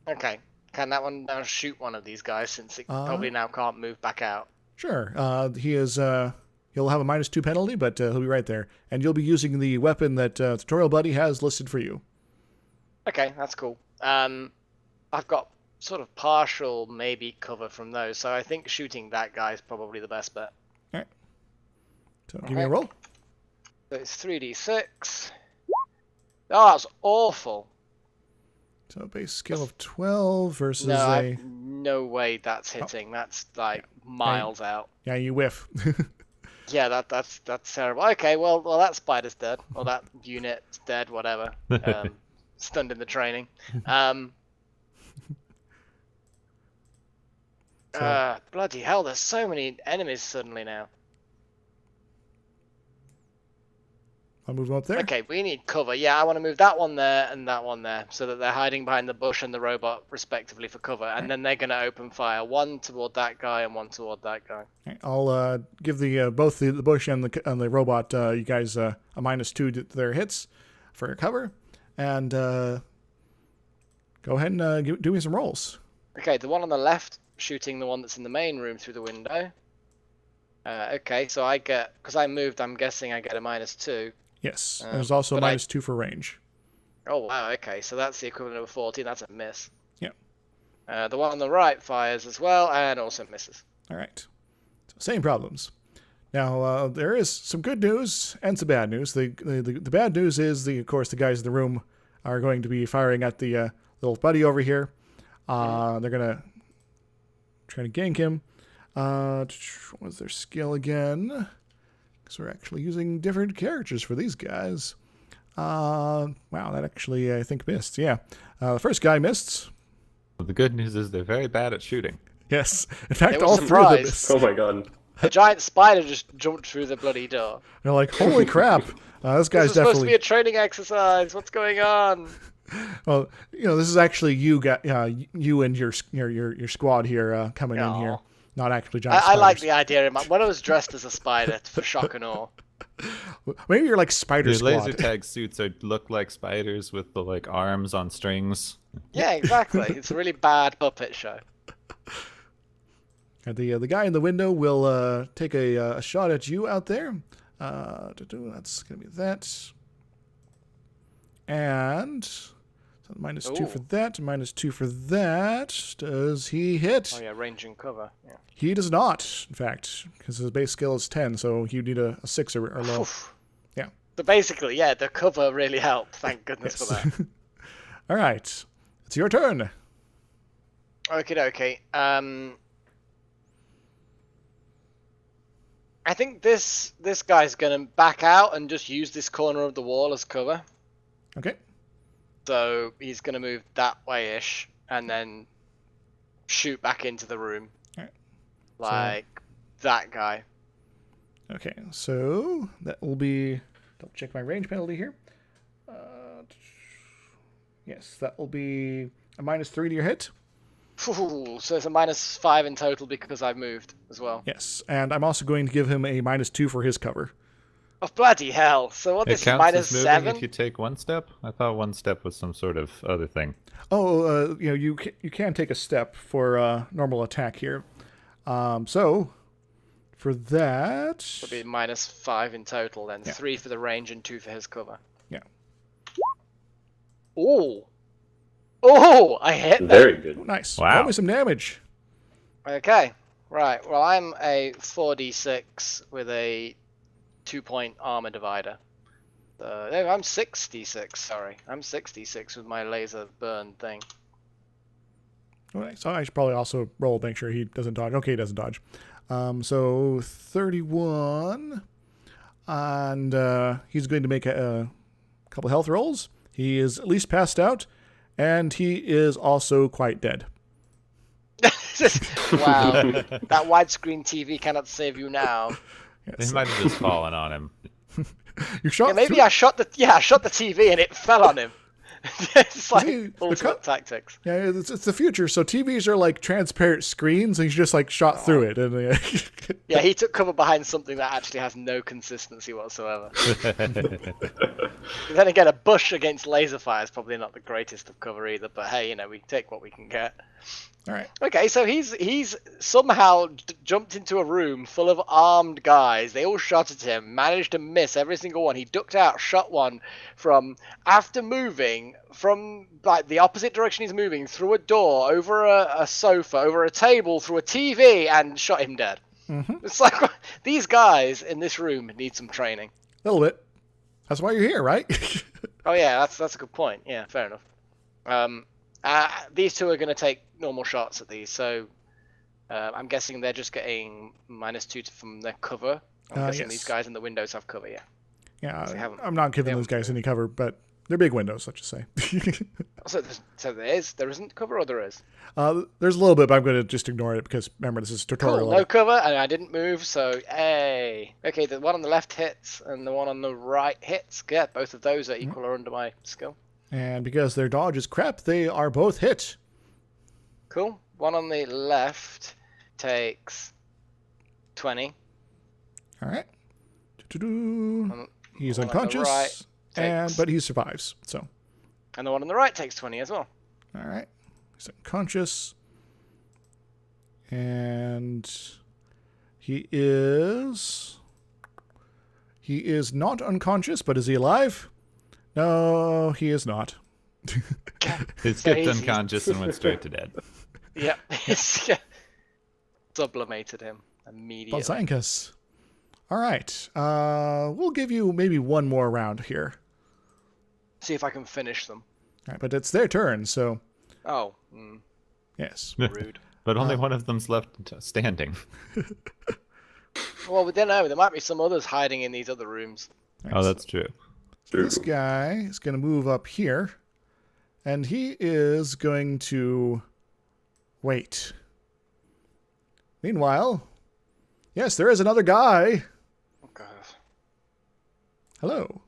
Okay. Can that one now shoot one of these guys since it probably now can't move back out? Sure. He'll have a -2 penalty, but he'll be right there. And you'll be using the weapon that Tutorial Buddy has listed for you. Okay, that's cool. I've got sort of partial maybe cover from those, so I think shooting that guy is probably the best bet. All right. So give me a roll. So it's 3d6. Oh, that's awful. So base skill of 12 versus no way that's hitting. That's like miles out. Yeah, you whiff. Yeah, that's terrible. Okay, well that spider's dead, or that unit's dead, whatever. Stunned in the training. Bloody hell! There's so many enemies suddenly now. I'll move them up there. Okay, we need cover. Yeah, I want to move that one there and that one there, so that they're hiding behind the bush and the robot, respectively, for cover. And then they're going to open fire. One toward that guy and one toward that guy. Okay, I'll give both the bush and the robot you guys a -2 to their hits for your cover, and go ahead and do me some rolls. Okay, the one on the left shooting the one that's in the main room through the window. Okay, so I get, because I moved, I'm guessing I get a -2. Yes, there's also a -2 for range. Oh wow, okay, so that's the equivalent of a 14. That's a miss. Yeah. The one on the right fires as well and also misses. All right. So same problems. Now there is some good news and some bad news. The bad news is of course the guys in the room are going to be firing at the little buddy over here. They're gonna try to gank him. What was their skill again? Because we're actually using different characters for these guys. Wow, that actually I think missed. Yeah, the first guy missed. The good news is they're very bad at shooting. Yes, in fact, They were all three of them surprised. missed. Oh my god. The giant spider just jumped through the bloody door. They're like, holy crap! This guy's This is supposed to be definitely. a training exercise. What's going on? Well, this is actually you and your squad here coming in here, Aw. not actually giant I like spiders. the idea. When I was dressed as a spider for shock and awe. Maybe you're like Spider The Squad. laser tag suits look like spiders with the arms on strings. Yeah, exactly. It's a really bad puppet show. And the guy in the window will take a shot at you out there. That's gonna be that. And so -2 for Ooh. that, -2 for that. Does he hit? Oh yeah, range and cover. Yeah. He does not, in fact, because his base skill is 10, so you need a 6 or low. Oof. Yeah. So basically, yeah, the cover really helped. Thank goodness for that. All right, it's your turn. Okie dokie. I think this guy's gonna back out and just use this corner of the wall as cover. Okay. So he's gonna move that way-ish and then shoot back into the room. Alright. Like that guy. Okay, so that will be. Double check my range penalty here. Yes, that will be a -3 to your hit. Ooh, so it's a -5 in total because I've moved as well. Yes, and I'm also going to give him a -2 for his cover. Oh, bloody hell. So what, It this is counts minus as moving 7? if you take one step? I thought one step was some sort of other thing. Oh, you can take a step for normal attack here. So for that, It'll be minus 5 in total, then Yeah. 3 for the range and 2 for his cover. yeah, Oh! Oh! I hit that. Very good. nice. Wow. Roll me some damage. Okay. Right. Well, I'm a 4d6 with a 2-point armor divider. No, I'm 6d6. Sorry, I'm 6d6 with my laser burn thing. All right, so I should probably also roll, make sure he doesn't dodge. Okay, he doesn't dodge. So 31, and he's going to make a couple health rolls. He is at least passed out, and he is also quite dead. Wow, that widescreen TV cannot save you now. They might have just fallen on him. You shot. Yeah, maybe through- I shot the TV and it fell on him. It's like See, the ultimate tactics. Yeah, it's the future. So TVs are like transparent screens, and he's just like shot through it. And Yeah, he took cover behind something that actually has no consistency whatsoever. Then again, a bush against laser fire is probably not the greatest of cover either. But hey, you know, we take what we can get. all right. Okay, so he's somehow jumped into a room full of armed guys. They all shot at him, managed to miss every single one. He ducked out, shot one from after moving from like the opposite direction he's moving through a door, over a sofa, over a table, through a TV, and shot him dead. Mm-hmm. It's like these guys in this room need some training. A little bit. That's why you're here, right? Oh yeah, that's a good point. Yeah, fair enough. These two are going to take normal shots at these, so I'm guessing they're just getting -2 from their cover. I'm guessing yes. these guys in the windows have cover, yeah. They Yeah, haven't- I'm not giving they those guys haven't- any cover, but they're big windows, let's just say. So there isn't cover, or there is? There's a little bit, but I'm going to just ignore it because remember this is a tutorial. Cool, no cover, and I didn't move, so hey. Okay, the one on the left hits, and the one on the right hits. Yeah, both of those are equal or under my skill. And because their dodge is crap, they are both hit. Cool. One on the left takes 20. All right. Do-do-do. He's one on the unconscious, right takes- but he survives. So, And the one on the right takes 20 as well. all right. He's unconscious. And he is not unconscious, but is he alive? No, he is not. He skipped easy. unconscious and went straight to dead. Yep. Sublimated him immediately. Balzankas. All right. We'll give you maybe one more round here. See if I can finish them. All right, but it's their turn, so Oh, yes. rude. But only one of them's left standing. Well, we don't know. There might be some others hiding in these other rooms. Oh, that's true. This guy is going to move up here, and he is going to wait. Meanwhile, yes, there is another guy. Oh, God. Hello.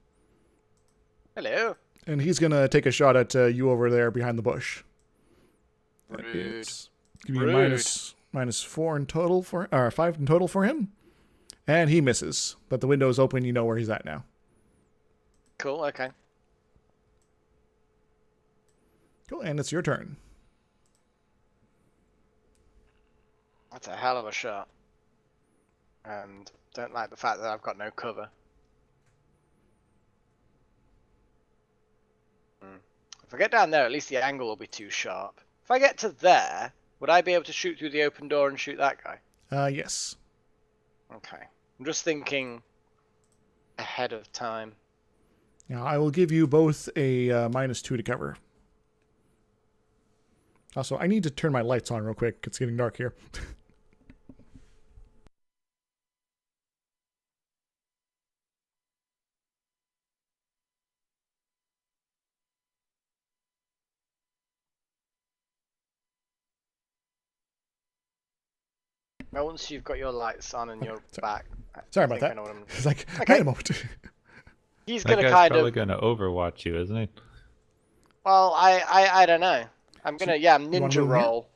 Hello. And he's going to take a shot at you over there behind the bush. That Rude. is- Give you Rude. -4 in total for, or 5 in total for him. And he misses. But the window's open, you know where he's at now. Cool, okay. Cool, and it's your turn. That's a hell of a shot. And don't like the fact that I've got no cover. If I get down there, at least the angle will be too sharp. If I get to there, would I be able to shoot through the open door and shoot that guy? Yes. Okay. I'm just thinking ahead of time. Now, I will give you both a -2 to cover. Also, I need to turn my lights on real quick. It's getting dark here. Well, once you've got your lights on and your back. Sorry I about think I that. know what I'm- It's like, Okay. wait a moment. He's That gonna guy's kind probably of. going to overwatch you, isn't he? Well, I don't know. I'm gonna you wanna ninja move here? roll.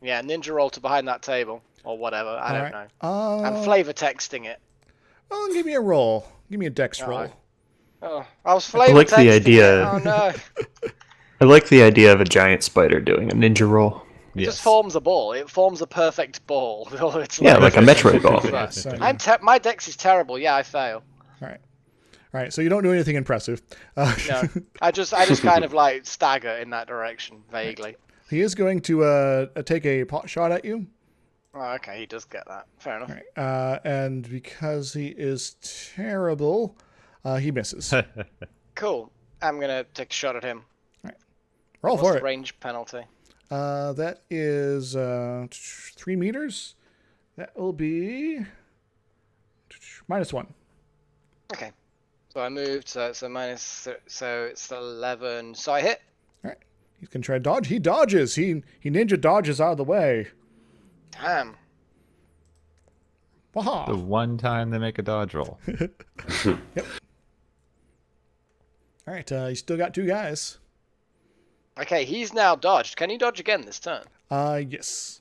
Yeah, ninja roll to behind that table or whatever. I don't know. Alright. I'm flavor texting it. Well, give me a roll. Give me a dex roll. Oh, I was flavor like the texting idea. it. Oh no! I like the idea of a giant spider doing a ninja roll. It just forms a ball. It forms a perfect ball. It's Yeah, like a Metroid ball. Yes, my dex is terrible. Yeah, I fail. All right. So you don't do anything impressive. No, I just kind of like stagger in that direction vaguely. He is going to take a pot shot at you. Oh, okay, he does get that. Fair enough. All right. And because he is terrible, he misses. Cool. I'm gonna take a shot at him. Roll What's for the it. range penalty? That is 3 meters. That will be -1. Okay. So I moved. So it's 11. So I hit. All right. He's gonna try to dodge. He dodges. He ninja dodges out of the way. Damn. Waha. The one time they make a dodge roll. Yep. All right. You still got 2 guys. Okay, he's now dodged. Can you dodge again this turn? Yes.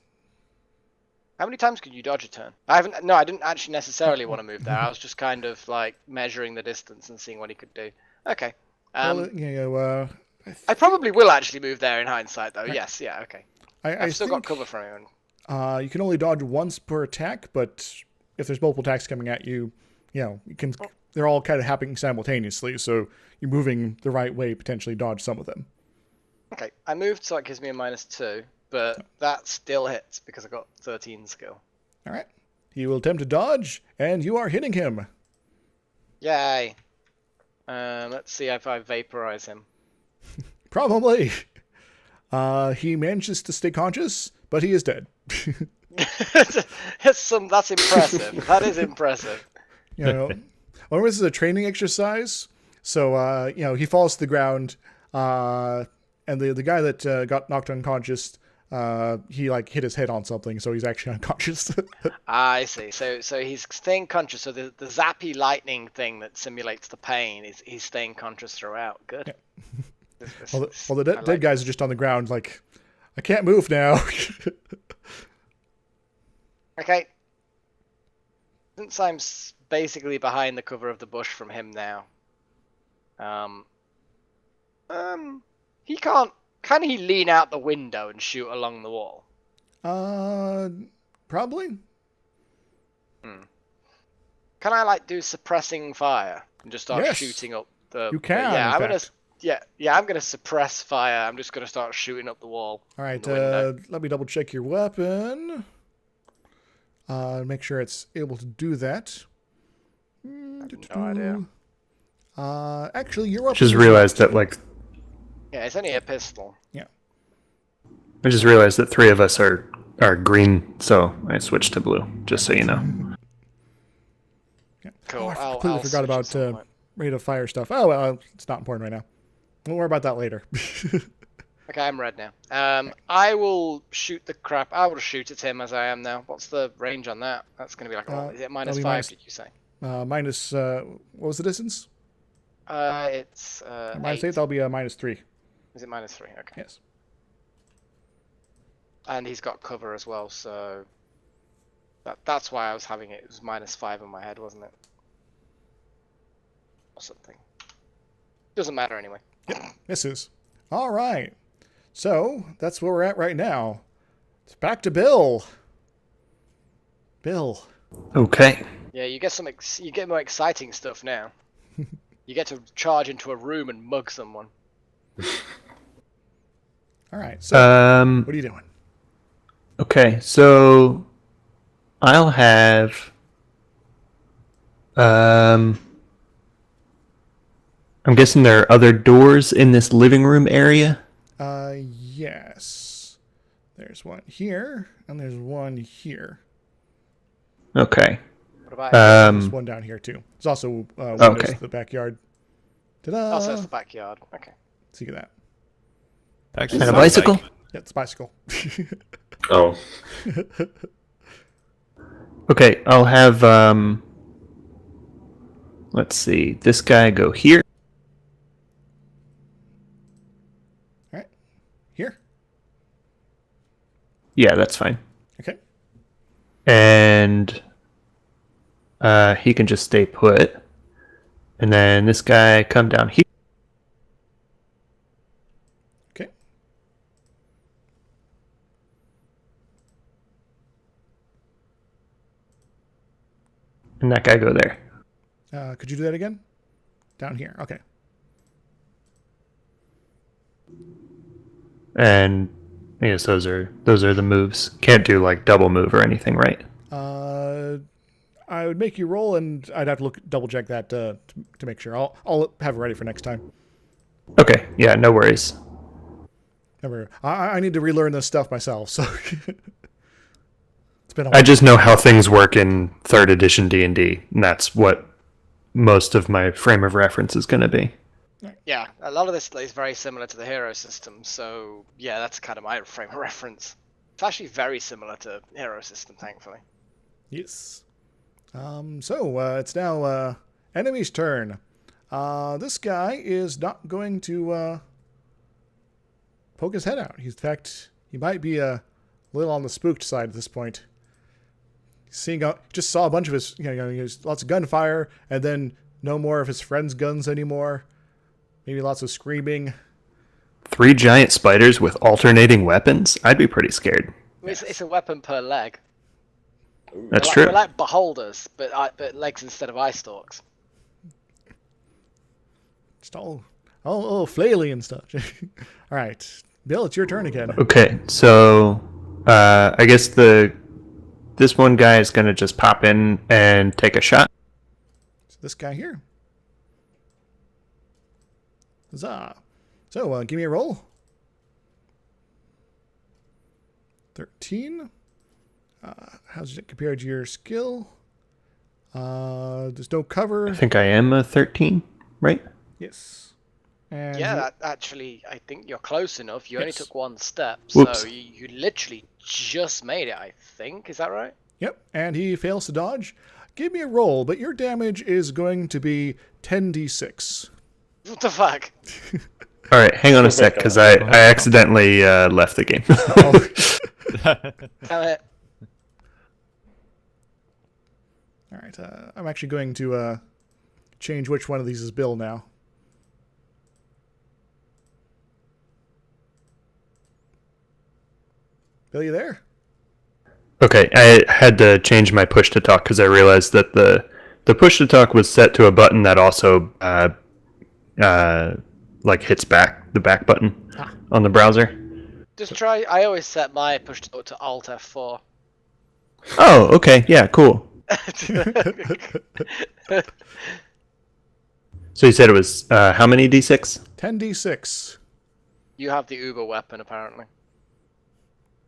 How many times can you dodge a turn? I didn't actually necessarily want to move there. I was just kind of like measuring the distance and seeing what he could do. Okay. I probably will actually move there in hindsight, though. Right. Yes. Yeah. Okay. I've still got cover from him. You can only dodge once per attack, but if there's multiple attacks coming at you, you can. They're all kind of happening simultaneously, so you're moving the right way, potentially dodge some of them. Okay, I moved, so it gives me a -2, but that still hits because I got 13 skill. All right. He will attempt to dodge, and you are hitting him. Yay. Let's see if I vaporize him. Probably. He manages to stay conscious, but he is dead. That's impressive. That is impressive. Well, this is a training exercise, so he falls to the ground, and the guy that got knocked unconscious, he hit his head on something, so he's actually unconscious. I see. So he's staying conscious. So the zappy lightning thing that simulates the pain he's staying conscious throughout. Good. Yeah. Well, the dead guys are just on the ground, like, I can't move now. Okay. Since I'm basically behind the cover of the bush from him now, he can't. Can he lean out the window and shoot along the wall? Probably. Can I do suppressing fire and just start shooting up the? You can. I'm gonna suppress fire. I'm just gonna start shooting up the wall. All right. Let me double check your weapon. Make sure it's able to do that. No idea. Actually, your weapon. Just realized that Yeah, it's only a pistol. Yeah. I just realized that 3 of us are green, so I switched to blue. Just so you know. Yeah. Cool. I completely forgot about rate of fire stuff. Oh well, it's not important right now. We'll worry about that later. Okay, I'm red now. I will shoot the crap. I will shoot at him as I am now. What's the range on that? That's going to be is it -5? Did you say? Minus. What was the distance? It's -8. That'll be a -3. Is it -3? Okay. Yes. And he's got cover as well, so that's why I was having it. It was -5 in my head, wasn't it? Or something. Doesn't matter anyway. Misses. All right. So that's where we're at right now. It's back to Bill. Bill. Okay. Yeah, you get more exciting stuff now. You get to charge into a room and mug someone. All right. So what are you doing? Okay, so I'll have I'm guessing there are other doors in this living room area? Yes. There's one here, and there's one here. Okay. What about there's one down here, too. There's also windows to the backyard. Ta-da! Also, it's the backyard. Okay. See that. Actually, and a bicycle? Yeah, it's a bicycle. Oh. Okay, I'll have, let's see, this guy go here. All right. Here? Yeah, that's fine. Okay. And he can just stay put. And then this guy come down here. Okay. And that guy go there. Could you do that again? Down here. Okay. And I guess those are the moves. Can't do like double move or anything, right? I would make you roll, and I'd have to double check that to make sure. I'll have it ready for next time. Okay, yeah, no worries. Remember, I need to relearn this stuff myself, so it's been a while. I just know how things work in 3rd edition D&D, and that's what most of my frame of reference is going to be. Yeah, a lot of this is very similar to the hero system, so yeah, that's kind of my frame of reference. It's actually very similar to hero system, thankfully. Yes. So it's now enemy's turn. This guy is not going to poke his head out. In fact, he might be a little on the spooked side at this point. Just saw a bunch of his, lots of gunfire, and then no more of his friends' guns anymore. Maybe lots of screaming. 3 giant spiders with alternating weapons? I'd be pretty scared. I mean, it's a weapon per leg. That's We're true. We're like beholders, but legs instead of eye stalks. Just all flaily and stuff. All right, Bill, it's your turn again. Okay, so I guess this one guy is going to just pop in and take a shot. It's this guy here. Huzzah. So, give me a roll. 13. How's it compared to your skill? There's no cover. I think I am a 13, right? Yes. And Yeah, actually, I think you're close enough. You only Yes. took 1 step, Whoops. so you literally just made it, I think. Is that right? Yep, and he fails to dodge. Give me a roll, but your damage is going to be 10d6. What the fuck? All right, hang on a sec, because I accidentally left the game. Damn it. All right, I'm actually going to change which one of these is Bill now. Bill, you there? Okay, I had to change my push to talk because I realized that the push to talk was set to a button that also like hits the back button on the browser. Just try. I always set my push to talk to Alt F4. Oh, okay, yeah, cool. So you said it was how many d6? 10d6. You have the Uber weapon, apparently.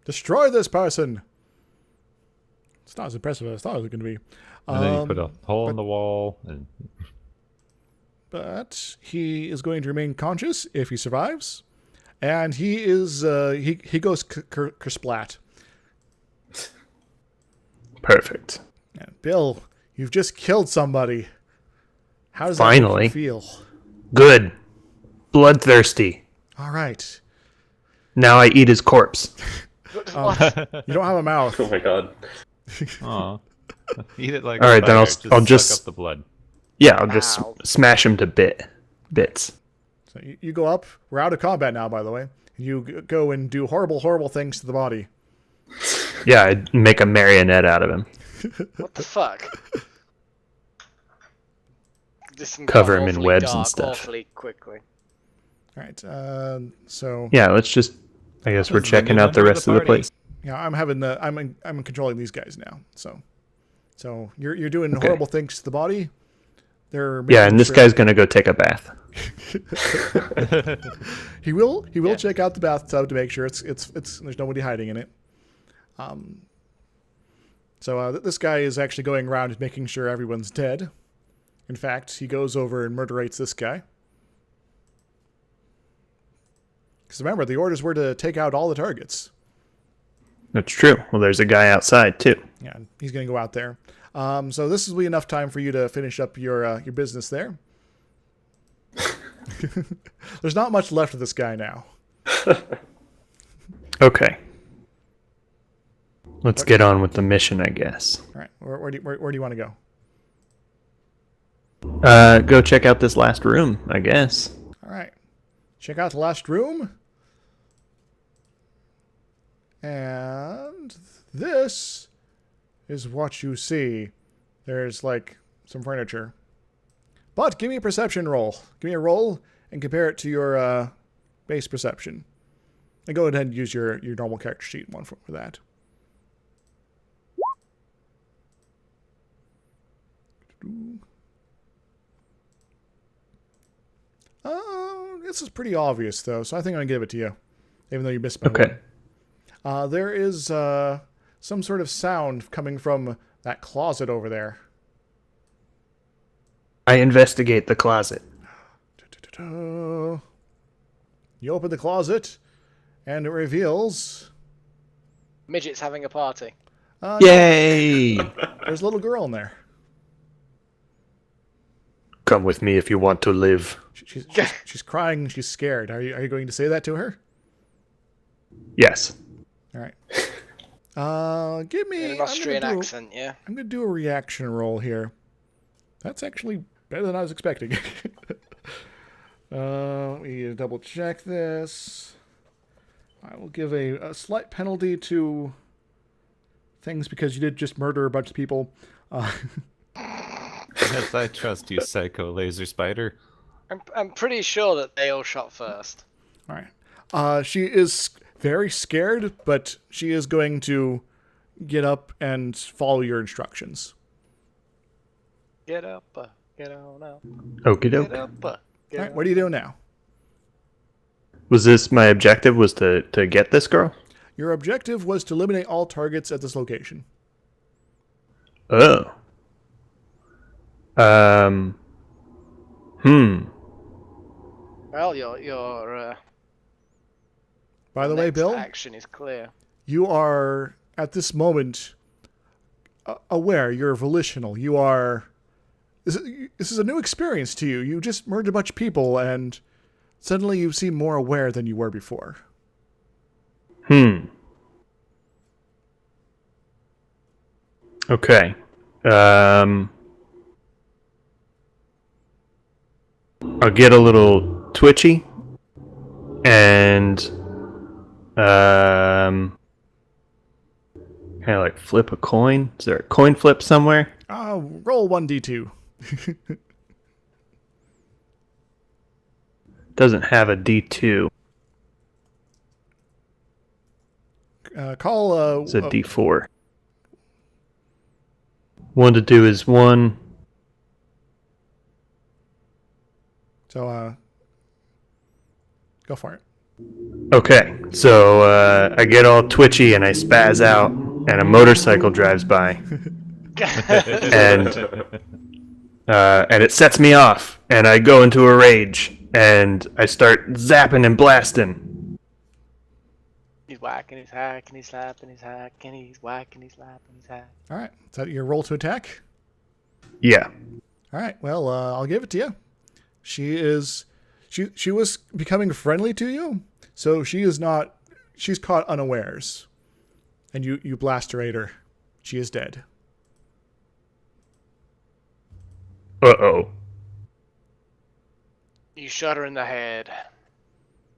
Destroy this person. It's not as impressive as I thought it was going to be. And then you put a hole in the wall. And But he is going to remain conscious if he survives, and he is he goes kersplat. Perfect. And Bill, you've just killed somebody. How does Finally. that make you feel? Good. Bloodthirsty. All right. Now I eat his corpse. What? You don't have a mouth. Oh my god. aw. Eat it like All a right, then I'll spider. just- suck up the blood. Yeah, I'll just Ow. smash him to bits. So you go up. We're out of combat now, by the way. You go and do horrible, horrible things to the body. Yeah, I'd make a marionette out of him. What the fuck? This can Cover go him in awfully webs and dark stuff. Awfully quickly. All right. So Yeah, let's just. I guess we're This is the checking new out the member of rest the of the party. place. yeah, I'm controlling these guys now. So you're doing Okay. horrible things to the body. They're Yeah, making and this sure- guy's gonna go take a bath. He will Yeah. check out the bathtub to make sure it's there's nobody hiding in it. So this guy is actually going around and making sure everyone's dead. In fact, he goes over and murderates this guy. Because remember, the orders were to take out all the targets. That's true. Well, there's a guy outside too. Yeah, he's going to go out there. So this will be enough time for you to finish up your business there. There's not much left of this guy now. Okay. Let's get on with the mission, I guess. All right, where do you want to go? Go check out this last room, I guess. All right. Check out the last room. And this is what you see. There's like some furniture. But give me a perception roll. Give me a roll and compare it to your base perception. And go ahead and use your normal character sheet one for that. This is pretty obvious, though, so I think I'm going to give it to you, even though you missed my Okay. one. There is some sort of sound coming from that closet over there. I investigate the closet. You open the closet, and it reveals... Midget's having a party. Yay! There's a little girl in there. Come with me if you want to live. She's crying. She's scared. Are you going to say that to her? Yes. All right. Give me In an Austrian accent, yeah. I'm going to do a reaction roll here. That's actually better than I was expecting. Let me double check this. I will give a slight penalty to things because you did just murder a bunch of people. Yes, I trust you, Psycho Laser Spider. I'm pretty sure that they all shot first. All right. She is very scared, but she is going to get up and follow your instructions. Get up, get on up. Okie doke. Get up, get All right. What are you doing now? Was this my objective? Was to get this girl? Your objective was to eliminate all targets at this location. Oh. Well, your By the way, next Bill, action is clear. you are at this moment aware. You're volitional. You are. This is a new experience to you. You just murdered a bunch of people, and suddenly you seem more aware than you were before. Okay. I'll get a little twitchy and kind of like flip a coin. Is there a coin flip somewhere? Roll 1d2. Doesn't have a D2. Call It's a D4. 1 to 2 is 1. So go for it. Okay, so I get all twitchy and I spaz out, and a motorcycle drives by, and it sets me off, and I go into a rage, and I start zapping and blasting. He's whacking, he's hacking, he's slapping, he's hacking, he's whacking, he's slapping, he's hacking. All right. Is that your roll to attack? Yeah. All right. Well, I'll give it to you. She was becoming friendly to you, so she is not. She's caught unawares, and you blasterate her. She is dead. Uh-oh. You shot her in the head.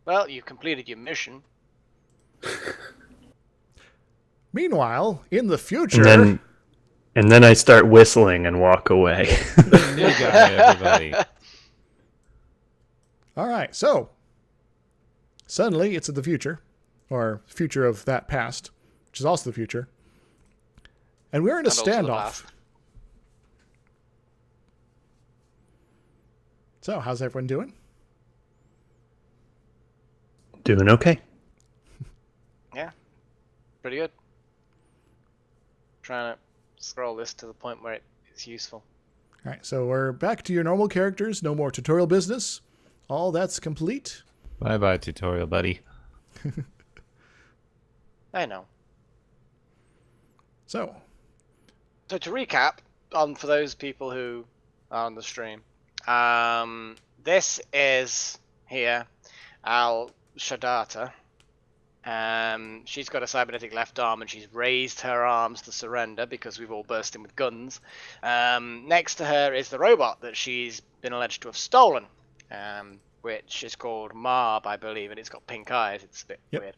Well, you completed your mission. Meanwhile, in the future, And then I start whistling and walk away. New guy, everybody. all right. So suddenly, it's in the future, or future of that past, which is also the future, and we're in a And also the standoff. past. So, how's everyone doing? Doing okay. Yeah. Pretty good. Trying to scroll this to the point where it's useful. All right, so we're back to your normal characters. No more tutorial business. All that's complete. Bye-bye, tutorial buddy. I know. So, So to recap, for those people who are on the stream, this is here Al Shadata, She's got a cybernetic left arm, and she's raised her arms to surrender because we've all burst in with guns. Next to her is the robot that she's been alleged to have stolen, which is called Marb, I believe, and it's got pink eyes. It's a bit weird.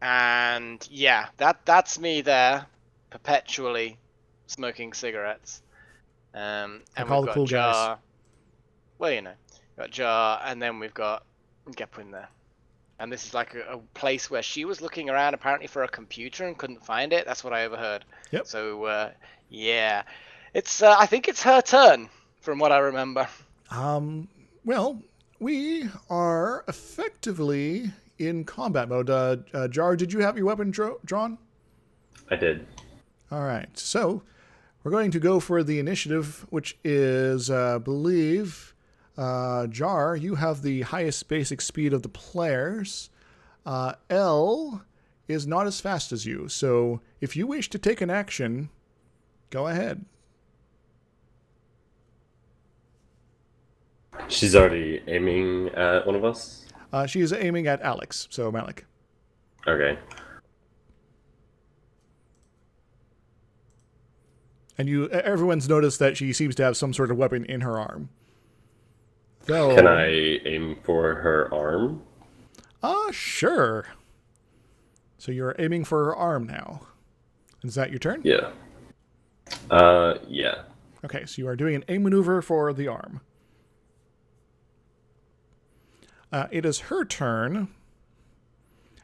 And yeah, that's me there, perpetually smoking cigarettes. And like all the cool guys. Well, you know, we've got Jar, and then we've got Gepwin there. And this is like a place where she was looking around apparently for a computer and couldn't find it. That's what I overheard. Yep. So yeah, it's I think it's her turn from what I remember. Well, we are effectively in combat mode. Jar, did you have your weapon drawn? I did. All right. So we're going to go for the initiative, which is, I believe, Jar, you have the highest basic speed of the players. L is not as fast as you. So if you wish to take an action, go ahead. She's already aiming at one of us? She is aiming at Alex, so Melek. Okay. And everyone's noticed that she seems to have some sort of weapon in her arm. Though, Can I aim for her arm? Sure. So you're aiming for her arm now. Is that your turn? Yeah. Yeah. Okay, so you are doing an aim maneuver for the arm. It is her turn,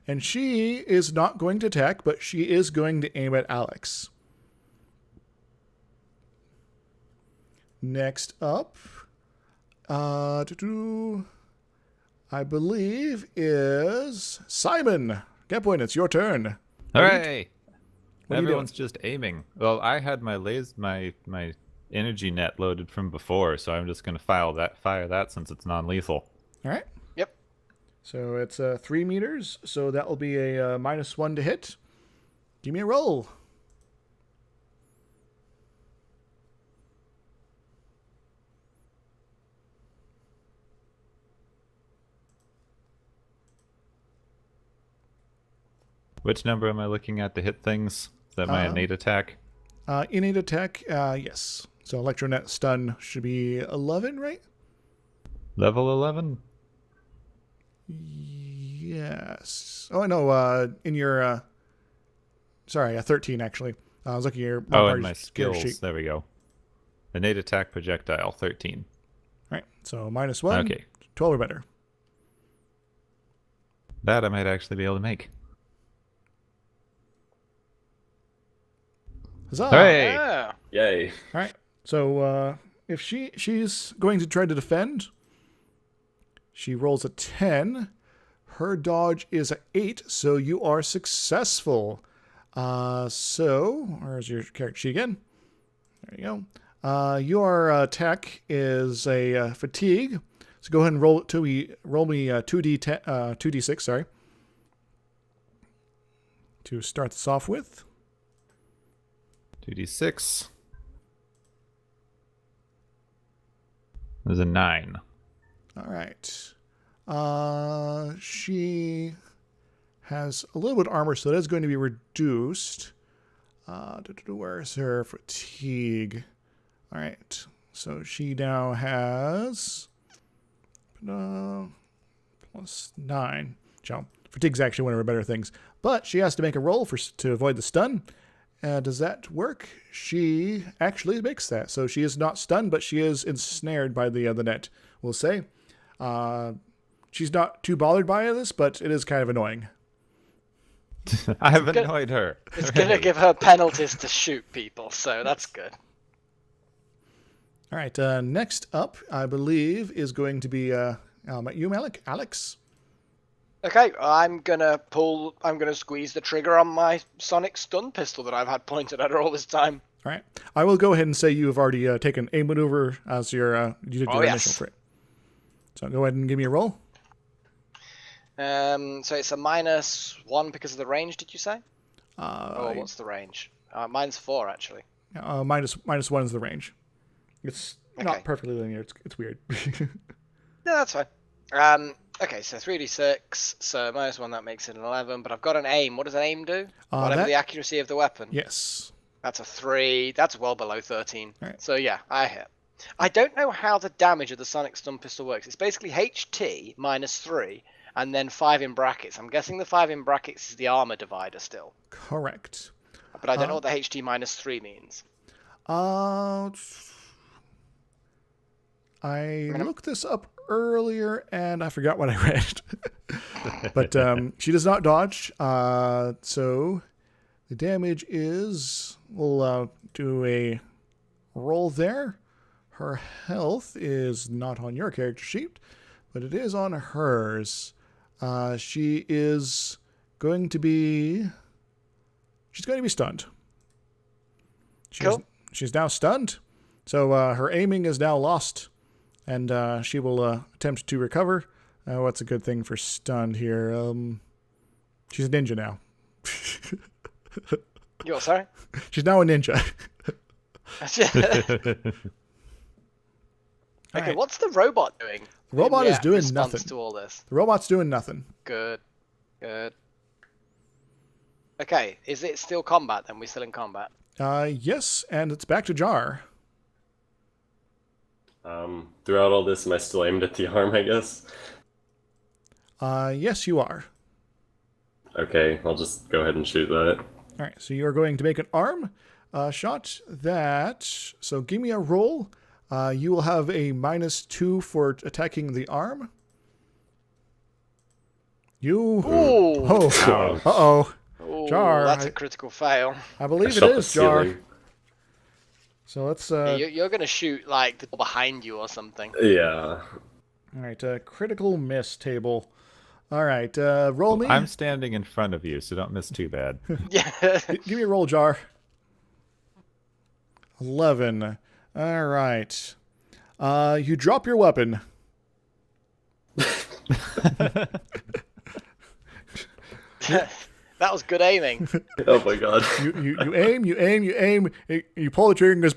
and she is not going to attack, but she is going to aim at Alex. Next up, I believe is Simon. Gepwin, it's your turn. Hooray! What are you Everyone's just aiming. Well, I had my my energy net loaded from before, so I'm just gonna fire that since it's non-lethal. All right. Yep. So it's 3 meters, so that will be a -1 to hit. Give me a roll. Which number am I looking at to hit things? Is that my innate attack? Innate attack, yes. So electronet stun should be 11, right? Level 11? Yes. Oh, no, in your... sorry, 13, actually. I was looking at your... In my skill skills. sheet. There we go. Innate attack projectile, 13. Right, so -1. Okay. 12 or better. That I might actually be able to make. Huzzah! Hooray! Yeah. Yay. All right. So if she's going to try to defend, she rolls a 10. Her dodge is a 8, so you are successful. So where's your character sheet again? There you go. Your attack is a fatigue. So go ahead and roll me 2d6. Sorry. To start this off with. 2d6. There's a 9. All right. She has a little bit of armor, so that is going to be reduced. Where's her fatigue? All right. So she now has +9. So fatigue's actually one of her better things. But she has to make a roll to avoid the stun. Does that work? She actually makes that. So she is not stunned, but she is ensnared by the net, we'll say. She's not too bothered by this, but it is kind of annoying. I have annoyed her. It's going to give her penalties to shoot people, so that's good. All right, next up, I believe, is going to be you, Melek, Alex. Okay, I'm gonna squeeze the trigger on my sonic stun pistol that I've had pointed at her all this time. All right, I will go ahead and say you have already taken a maneuver as you did your initial for it. So go ahead and give me a roll. So it's a -1 because of the range. Did you say? What's the range? -4 actually. -1 is the range. It's not Okay. perfectly linear. It's weird. No, that's fine. Okay, so 3d6, so -1, that makes it an 11, but I've got an aim. What does an aim do? Uh, Whatever that- the accuracy of the weapon. Yes. That's a 3. That's well below 13. Right. So yeah, I hit. I don't know how the damage of the Sonic Stun Pistol works. It's basically HT -3, and then 5 in brackets. I'm guessing the 5 in brackets is the armor divider still. Correct. But I don't know what the HT -3 means. I looked this up earlier and I forgot what I read. But she does not dodge. So the damage is, we'll do a roll there. Her health is not on your character sheet, but it is on hers. She is going to be... She's going to be stunned. Cool. She's now stunned. So her aiming is now lost. And she will attempt to recover. What's a good thing for stunned here? She's a ninja now. You're sorry? She's now a ninja. Okay, Alright. what's the robot doing? The robot is doing response nothing. to all this. The robot's doing nothing. Good. Okay, is it still combat then? We're still in combat. Yes, and it's back to Jar. Throughout all this, am I still aimed at the arm, I guess? Yes, you are. Okay, I'll just go ahead and shoot that. All right, so you are going to make an arm shot that... So give me a roll. You will have a -2 for attacking the arm. You... Ooh. Oh. Uh-oh. Ooh, Jar, that's a critical fail. I I believe it shot the is, Jar. ceiling. So let's... You're gonna shoot like the door behind you or something. Yeah. All right, critical miss table. All right, roll me. I'm standing in front of you, so don't miss too bad. Yeah. Give me a roll, Jar. 11. All right. You drop your weapon. That was good aiming. Oh my god. You aim, you pull the trigger and goes...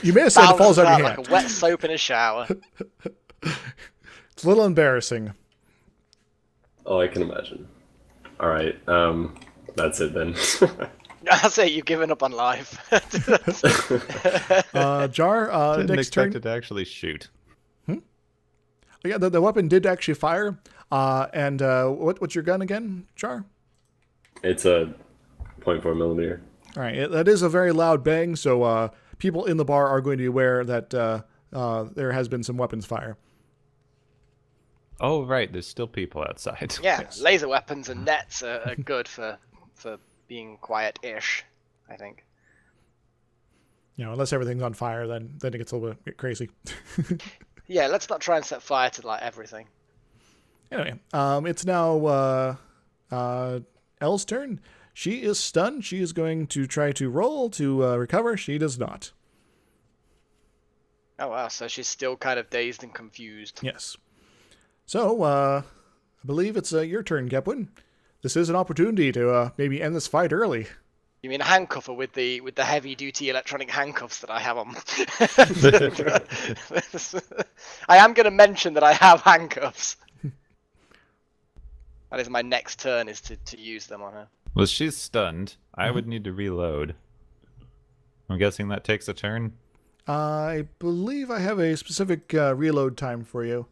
You miss and it falls Bounces out of out your like hand. a wet soap in a shower. It's a little embarrassing. Oh, I can imagine. Alright, that's it then. That's it. You've given up on life. Jar, Didn't next expect turn. it to actually shoot. Yeah, the weapon did actually fire. And what's your gun again, Jar? It's a 0.4mm. All right, that is a very loud bang, so people in the bar are going to be aware that there has been some weapons fire. Oh, right. There's still people outside. Yeah, Yes. laser weapons and nets are good for being quiet-ish, I think. You know, unless everything's on fire, then it gets a little bit crazy. Yeah, let's not try and set fire to like everything. Anyway, it's now Elle's turn. She is stunned. She is going to try to roll to recover. She does not. Oh wow, so she's still kind of dazed and confused. Yes. So, I believe it's your turn, Gepwin. This is an opportunity to maybe end this fight early. You mean handcuff her with the heavy-duty electronic handcuffs that I have on? I am going to mention that I have handcuffs. That is my next turn, is to use them on her. Well, she's stunned. I would need to reload. I'm guessing that takes a turn. I believe I have a specific reload time for you.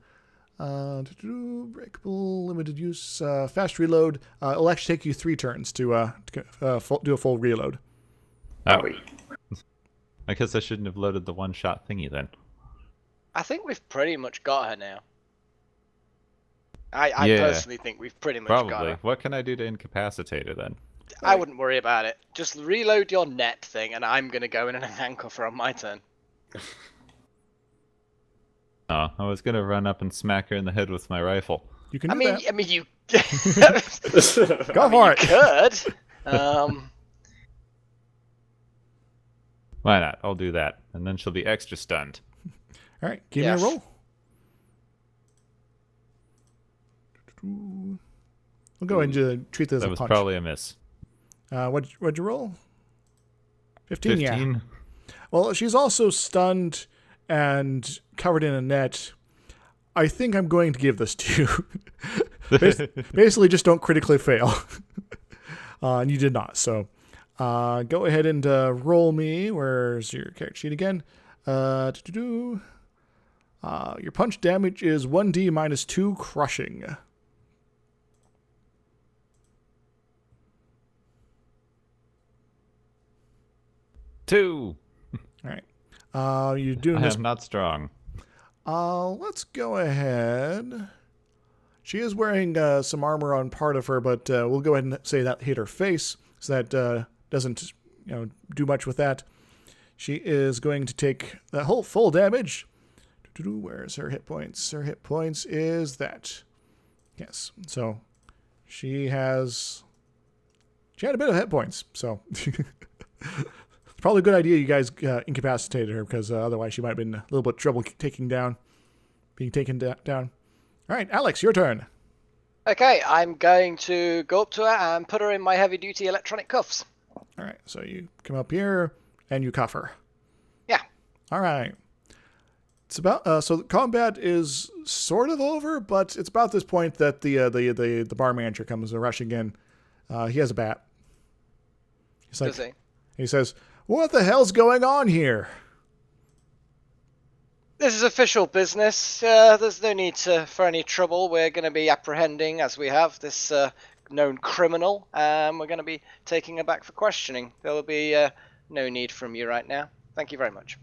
Breakable, limited use, fast reload. It'll actually take you 3 turns to do a full reload. Oh. I guess I shouldn't have loaded the one-shot thingy then. I think we've pretty much got her now. I Yeah, personally think we've pretty much got Probably. her. What can I do to incapacitate her then? I wouldn't worry about it. Just reload your net thing, and I'm going to go in and handcuff her on my turn. Oh, I was gonna run up and smack her in the head with my rifle. You can I do mean, that. you Go for it. could. Why not? I'll do that. And then she'll be extra stunned. All right, give me Yes. a roll. We'll go ahead and treat this as That a was punch. probably a miss. What'd you roll? 15, yeah. 15? Well, she's also stunned and covered in a net. I think I'm going to give this to you. Basically, just don't critically fail. And you did not. So go ahead and roll me. Where's your character sheet again? Your punch damage is 1d minus 2 crushing. Two. All right. You're doing I this. am not strong. Let's go ahead. She is wearing some armor on part of her, but we'll go ahead and say that hit her face, so that doesn't do much with that. She is going to take that whole full damage. Where's her hit points? Her hit points is that. Yes. So she had a bit of hit points. So it's probably a good idea you guys incapacitated her, because otherwise she might have been a little bit trouble being taken down. All right, Alex, your turn. Okay, I'm going to go up to her and put her in my heavy-duty electronic cuffs. All right, so you come up here and you cuff her. Yeah. All right. It's about so the combat is sort of over, but it's about this point that the bar manager comes rushing in. He has a bat. He's like, Does he? He says, "What the hell's going on here?" This is official business. There's no need for any trouble. We're going to be apprehending, as we have, this known criminal. We're going to be taking her back for questioning. There will be no need from you right now. Thank you very much.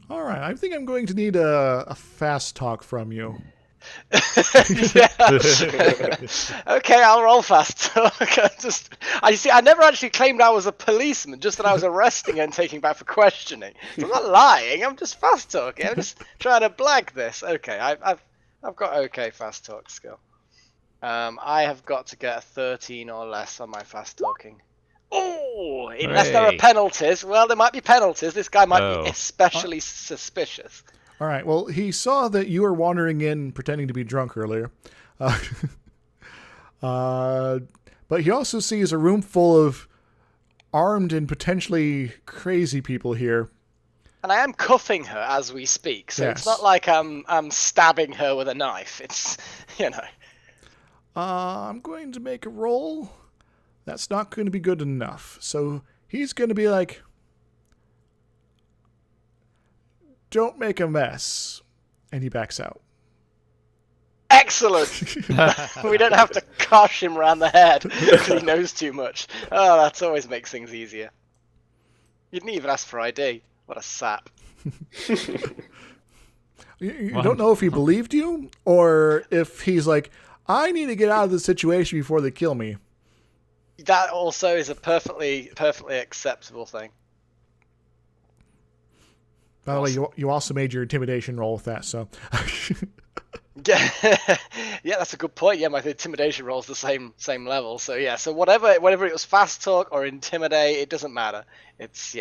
All right, I think I'm going to need a fast talk from you. Okay, I'll roll fast. I never actually claimed I was a policeman, just that I was arresting and taking back for questioning. So I'm not lying. I'm just fast talking. I'm just trying to blag this. Okay, I've got okay fast talk skill. I have got to get a 13 or less on my fast talking. Oh, unless there are penalties. Well, there might be penalties. This guy might be especially suspicious. All right. Well, he saw that you were wandering in pretending to be drunk earlier. But he also sees a room full of armed and potentially crazy people here. And I am cuffing her as we speak, so Yes. it's not like I'm stabbing her with a knife. It's, I'm going to make a roll. That's not going to be good enough. So he's going to be like, "Don't make a mess." And he backs out. Excellent! We don't have to cosh him around the head because he knows too much. Oh, that always makes things easier. You didn't even ask for ID. What a sap. You don't know if he believed you or if he's like, "I need to get out of this situation before they kill me." That also is a perfectly acceptable thing. By the way, you also made your intimidation roll with that, so. Yeah, that's a good point. Yeah, my intimidation roll's the same level. So yeah, so whatever it was, fast talk or intimidate, it doesn't matter. It's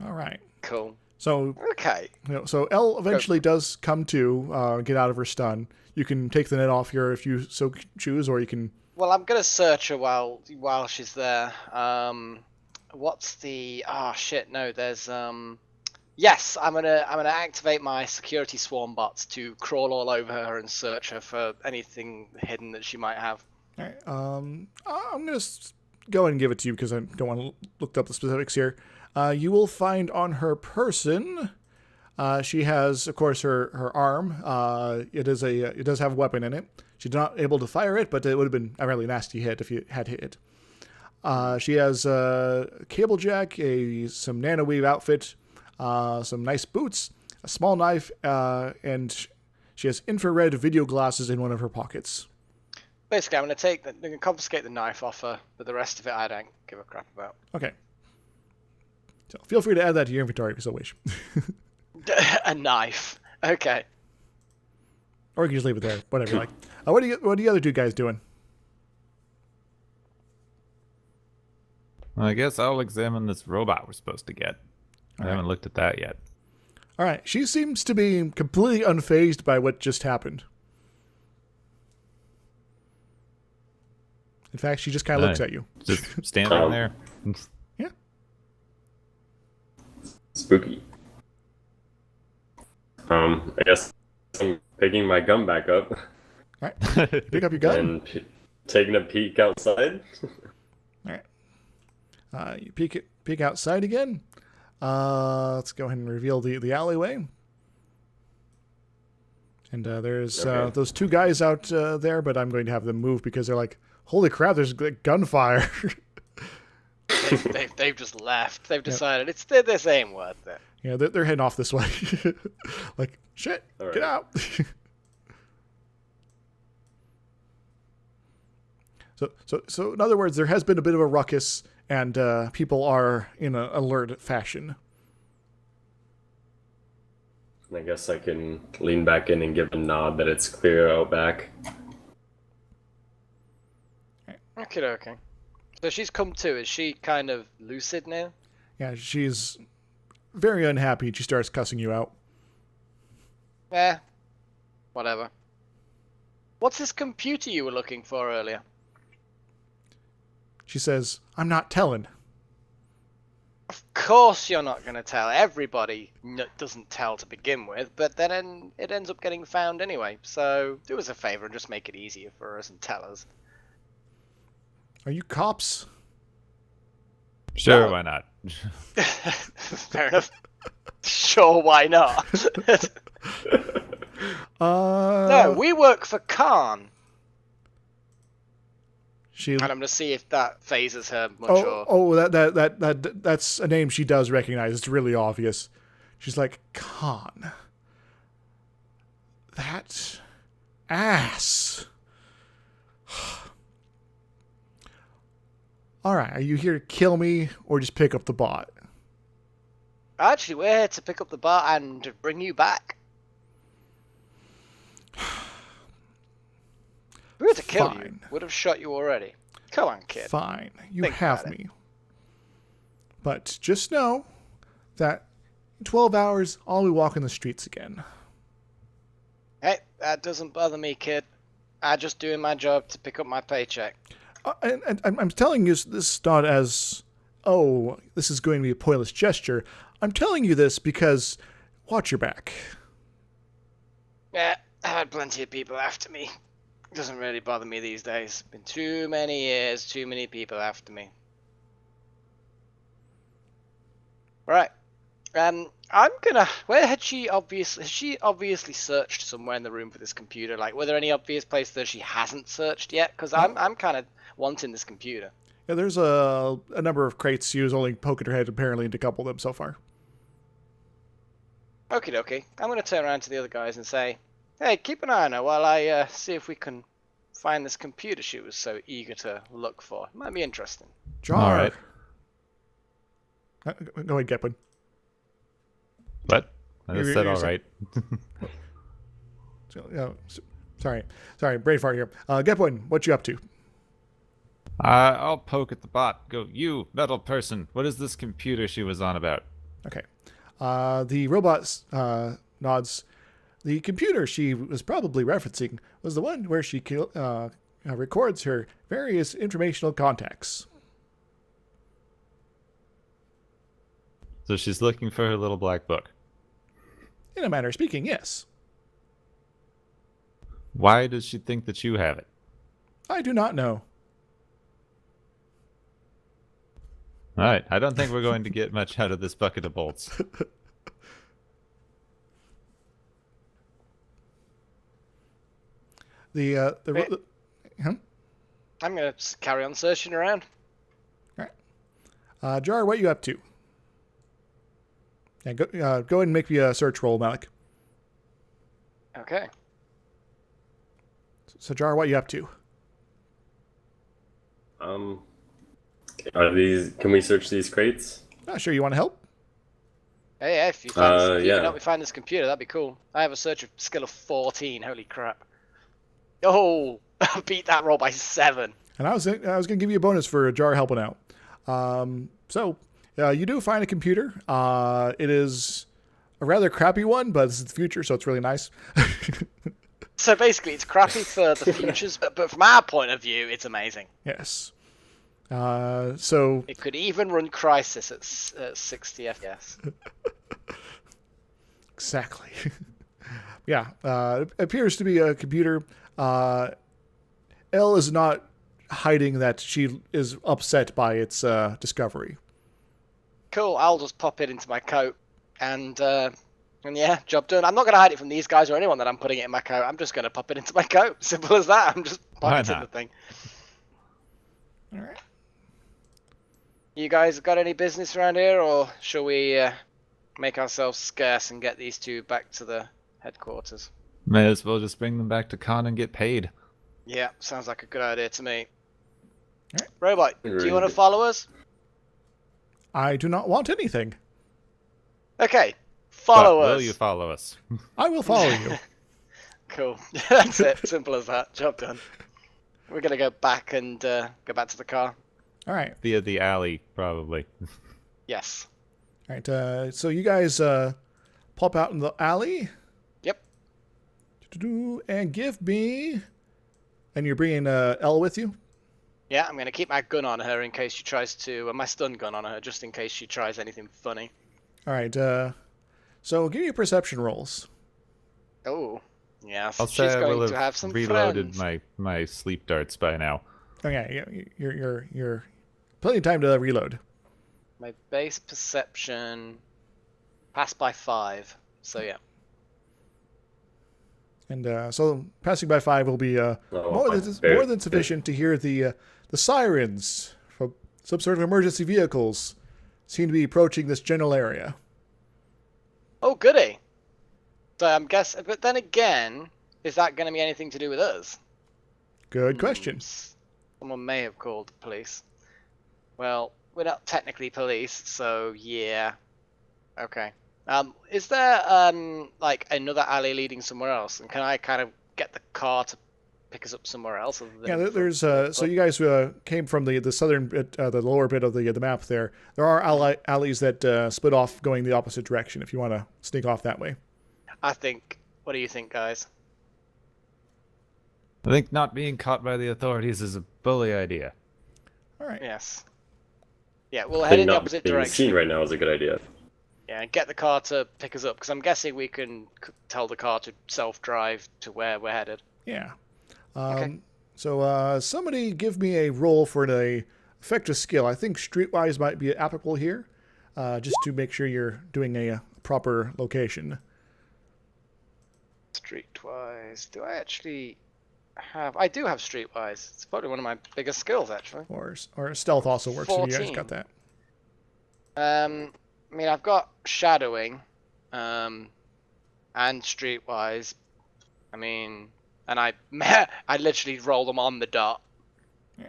All right. Cool. So okay. So Elle eventually does come to get out of her stun. You can take the net off here if you so choose, or you can. Well, I'm gonna search her while she's there. What's the? Oh shit! No, there's Yes, I'm gonna activate my security swarm bots to crawl all over her and search her for anything hidden that she might have. All right. I'm gonna go ahead and give it to you because I don't want to look up the specifics here. You will find on her person. She has, of course, her arm. It does have a weapon in it. She's not able to fire it, but it would have been a really nasty hit if you had hit it. She has a cable jack, some nanoweave outfit, some nice boots, a small knife, and she has infrared video glasses in one of her pockets. Basically, I'm going to confiscate the knife off her, but the rest of it I don't give a crap about. Okay. So feel free to add that to your inventory if you so wish. A knife. Okay. Or you can just leave it there, whatever you like. What are the other two guys doing? Well, I guess I'll examine this robot we're supposed to get. I haven't looked at that yet. All right. She seems to be completely unfazed by what just happened. In fact, she just kind of looks at you. Just standing there. Yeah. Spooky. I guess I'm picking my gun back up All right. Pick up your gun. and taking a peek outside. All right. You peek outside again. Let's go ahead and reveal the alleyway. And there's Okay. those two guys out there, but I'm going to have them move because they're like, holy crap, there's gunfire. They've just left. They've decided this ain't worth it. Yeah, they're heading off this way. Like, shit, All get right. out. So in other words, there has been a bit of a ruckus, and people are in an alert fashion. I guess I can lean back in and give a nod that it's clear out back. Okay. So she's come to. Is she kind of lucid now? Yeah, she's very unhappy, and she starts cussing you out. Whatever. What's this computer you were looking for earlier? She says, I'm not telling. Of course you're not going to tell. Everybody doesn't tell to begin with, but then it ends up getting found anyway. So do us a favor and just make it easier for us and tell us. Are you cops? Sure, No. why not? Fair enough. Sure, why not? No, we work for Khan. She. And I'm going to see if that phases her much or... That's a name she does recognize. It's really obvious. She's like, Khan. That ass. All right, are you here to kill me or just pick up the bot? Actually, we're here to pick up the bar and to bring you back. If we were to kill you, Fine. would have shot you already. Come on, kid. Fine, you Think have about it. me. But just know that in 12 hours, I'll be walking the streets again. Hey, that doesn't bother me, kid. I'm just doing my job to pick up my paycheck. And I'm telling you this not as, oh, this is going to be a pointless gesture. I'm telling you this because watch your back. Yeah, I've had plenty of people after me. It doesn't really bother me these days. Been too many years, too many people after me. Right. I'm gonna. Where had she obviously? Has she obviously searched somewhere in the room for this computer? Like, were there any obvious places that she hasn't searched yet? Because I'm kind of wanting this computer. Yeah, there's a number of crates. She was only poking her head apparently into a couple of them so far. Okie dokie. I'm gonna turn around to the other guys and say, "Hey, keep an eye on her while I see if we can find this computer she was so eager to look for. It might be interesting." Jar. All right. Go ahead, Gepwin. What? I just You're- said you're all saying- right. Sorry, brain fart here. Gepwin, what you up to? I'll poke at the bot. Go, you, metal person. What is this computer she was on about? Okay. The robot nods. The computer she was probably referencing was the one where she records her various informational contacts. So she's looking for her little black book. In a manner of speaking, yes. Why does she think that you have it? I do not know. All right. I don't think we're going to get much out of this bucket of bolts. Huh? I'm gonna carry on searching around. Jar, what you up to? Yeah, go ahead and make me a search roll, Melek. Okay. So, Jar, what you up to? Are these? Can we search these crates? Sure, you want to help? Hey, if you find this, if you yeah. can help me find this computer, that'd be cool. I have a search of skill of 14. Holy crap! Oh, I beat that roll by 7. And I was going to give you a bonus for Jar helping out. You do find a computer. It is a rather crappy one, but it's the future, so it's really nice. So basically, it's crappy for the futures, but from our point of view, it's amazing. Yes. So It could even run Crisis at 60 FPS. exactly. Yeah, it appears to be a computer. Elle is not hiding that she is upset by its discovery. Cool. I'll just pop it into my coat, and yeah, job done. I'm not gonna hide it from these guys or anyone that I'm putting it in my coat. I'm just gonna pop it into my coat. Simple as that. I'm just pocketing the thing. All right. You guys got any business around here, or shall we make ourselves scarce and get these two back to the headquarters? May as well just bring them back to Khan and get paid. Yeah, sounds like a good idea to me. Alright. Robot, do you want to follow us? I do not want anything. Okay, follow But us. will you follow us? I will follow you. Cool. That's it. Simple as that. Job done. We're gonna go back and go back to the car. All right. Via the alley, probably. Yes. All right. So you guys pop out in the alley. Yep. And give me. And you're bringing Elle with you? Yeah, I'm gonna keep my gun on her in case she tries to, my stun gun on her, just in case she tries anything funny. All right. So give me perception rolls. Oh, yes. I'll She's say I going will to have some reloaded friends. my sleep darts by now. Okay. Yeah, you're plenty of time to reload. My base perception passed by 5. So yeah. And so passing by 5 will be more than sufficient to hear the sirens from some sort of emergency vehicles seem to be approaching this general area. Oh, goody. So I'm guessing, but then again, is that going to be anything to do with us? Good question. Someone may have called the police. Well, we're not technically police, so yeah. Okay. Is there like another alley leading somewhere else, and can I kind of get the car to pick us up somewhere else? Other than Yeah, there's so you guys came from the southern bit, the lower bit of the map there. There are alleys that split off going the opposite direction if you want to sneak off that way. I think. What do you think, guys? I think not being caught by the authorities is a bully idea. All right. Yes. Yeah, we'll I head think in the not opposite being direction. seen right now is a good idea. Yeah, and get the car to pick us up, because I'm guessing we can tell the car to self-drive to where we're headed. Yeah. Okay. So somebody give me a roll for an effective skill. I think Streetwise might be applicable here, just to make sure you're doing a proper location. Streetwise. Do I actually have... I do have Streetwise. It's probably one of my biggest skills, actually. Or stealth also works. So you guys got that. I mean, I've got Shadowing, and Streetwise. I mean, and I literally roll them on the dot. Yeah.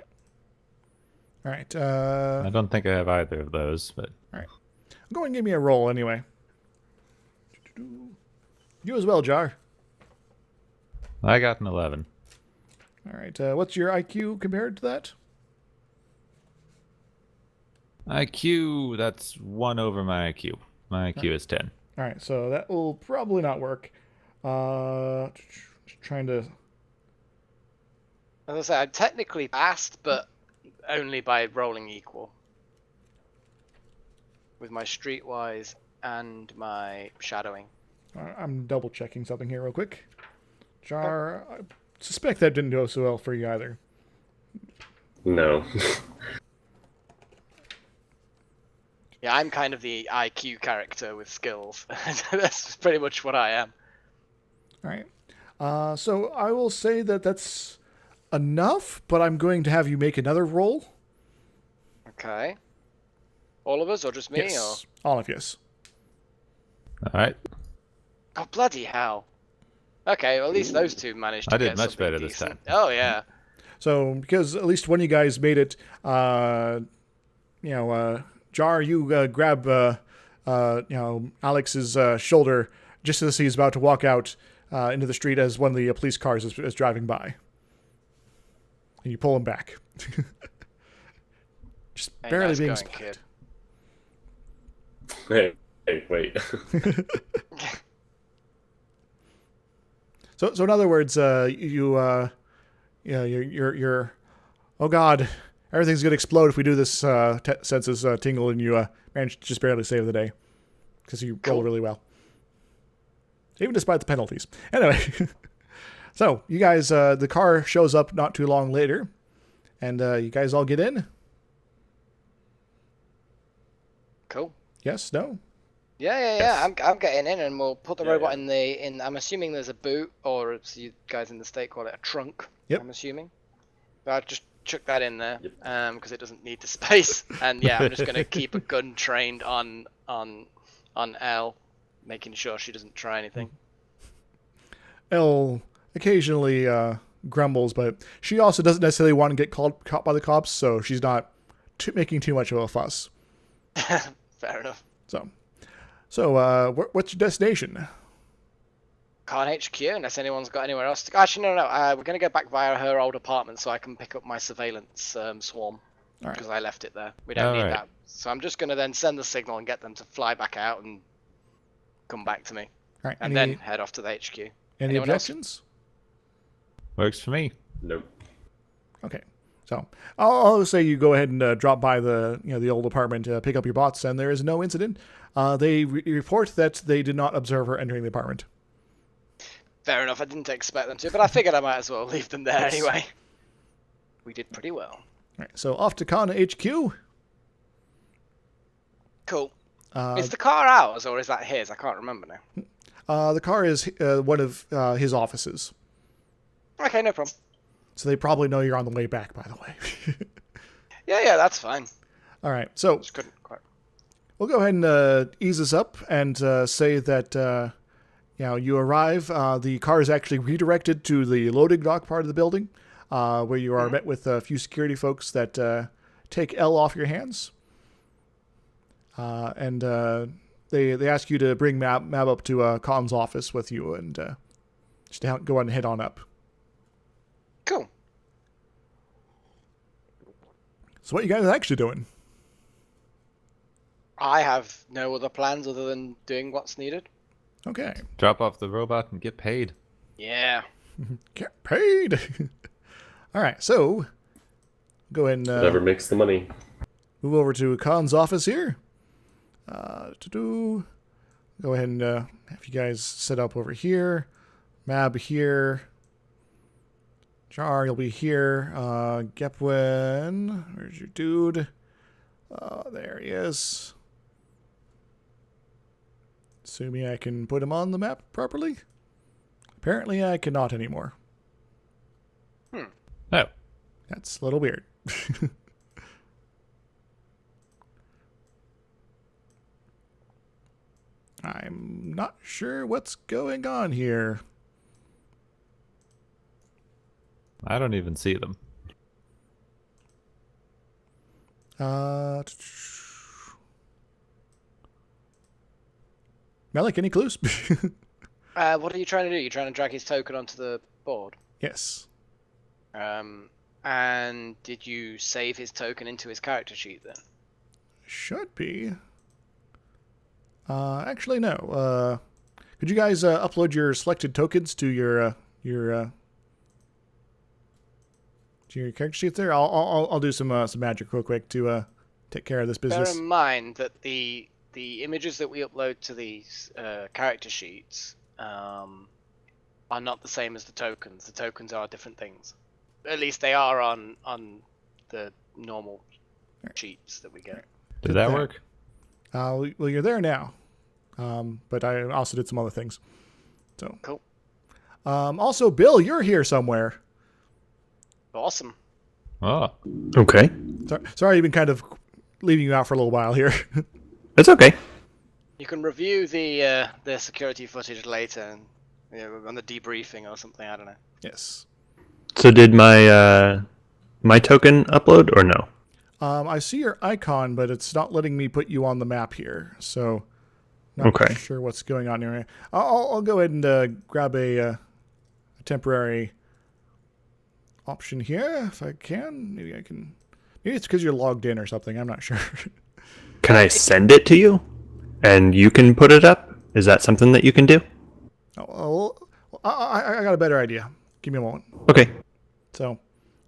All right. I don't think I have either of those, but All right. Go and give me a roll anyway. You as well, Jar. I got an 11. All right. What's your IQ compared to that? IQ, that's 1 over my IQ. My IQ is 10. All right. So that will probably not work. Just trying to... As I say, I'm technically passed, but only by rolling equal. With my Streetwise and my Shadowing. I'm double checking something here real quick. Jar, I suspect that didn't go so well for you either. No. Yeah, I'm kind of the IQ character with skills. That's pretty much what I am. All right. So I will say that that's enough, but I'm going to have you make another roll. Okay. All of us, or just me? Yes. All of yes. All right. Or... Oh, bloody hell. Okay, well, at least those two managed to I did get much something better this decent. time. Oh, yeah. So because at least one of you guys made it, Jar, you grab Alex's shoulder just as he's about to walk out into the street as one of the police cars is driving by, and you pull him back. Just Hey, barely nice being going, spotted. kid. Hey, wait. So in other words, you're oh god, everything's gonna explode if we do this senses tingle, and you manage to just barely save the day because you roll really well. even despite the penalties. Anyway, so you guys, the car shows up not too long later, and you guys all get in. Cool. Yes, no. Yeah. Yes. I'm getting in, and we'll put the Yeah, robot yeah. in. I'm assuming there's a boot, or as you guys in the state call it, a trunk. Yep. I'm assuming. But I'll just chuck that in there, Yep. because it doesn't need the space. And yeah, I'm just gonna keep a gun trained on Elle, making sure she doesn't try anything. Elle occasionally grumbles, but she also doesn't necessarily want to get caught by the cops, so she's not making too much of a fuss. Fair enough. So what's your destination? Can't HQ unless anyone's got anywhere else to go. Actually, no. We're gonna go back via her old apartment so I can pick up my surveillance swarm Alright. because I left it there. We don't need Alright. that. So I'm just gonna then send the signal and get them to fly back out and come back to me, All right. and then head off to the HQ. any anyone else? objections? Works for me. Nope. Okay. So I'll say you go ahead and drop by the old apartment, pick up your bots, and there is no incident. They report that they did not observe her entering the apartment. Fair enough. I didn't expect them to, but I figured I might as well leave them there Yes. anyway. We did pretty well. All right. So off to Kana HQ. Cool. Is the car ours or is that his? I can't remember now. The car is one of his offices, Okay, no problem. so they probably know you're on the way back. By the way. Yeah, that's fine. All right. So Just couldn't quite. we'll go ahead and ease us up and say that you arrive. The car is actually redirected to the loading dock part of the building, where you are met with a few security folks that take Elle off your hands, and they ask you to bring Mab up to Khan's office with you and just go on and head on up. Cool. So what you guys actually doing? I have no other plans other than doing what's needed. Okay. Drop off the robot and get paid. Yeah. Get paid. All right. So go ahead and Whatever makes the money. move over to Khan's office here. Go ahead and have you guys set up over here. Mab here. Jar, you'll be here. Gepwin, where's your dude? There he is. Assuming I can put him on the map properly. Apparently I cannot anymore. Oh. That's a little weird. I'm not sure what's going on here. I don't even see them. Melek, any clues? What are you trying to do? You're trying to drag his token onto the board. Yes. And did you save his token into his character sheet then? Should be. Actually, no. Could you guys upload your selected tokens to your character sheet there? I'll do some magic real quick to take care of this business. Bear in mind that the images that we upload to these character sheets are not the same as the tokens. The tokens are different things. At least they are on the normal sheets that we get. Did that there. work? Well, you're there now. But I also did some other things. So Cool. Also, Bill, you're here somewhere. Awesome. Oh. Okay. Sorry, I've been kind of leaving you out for a little while here. That's okay. You can review the security footage later, and, on the debriefing or something. I don't know. Yes. So did my my token upload or no? I see your icon, but it's not letting me put you on the map here. So, not Okay. sure what's going on here. I'll go ahead and grab a temporary option here if I can. Maybe I can. Maybe it's because you're logged in or something. I'm not sure. Can I send it to you, and you can put it up? Is that something that you can do? I got a better idea. Give me a moment. Okay. So,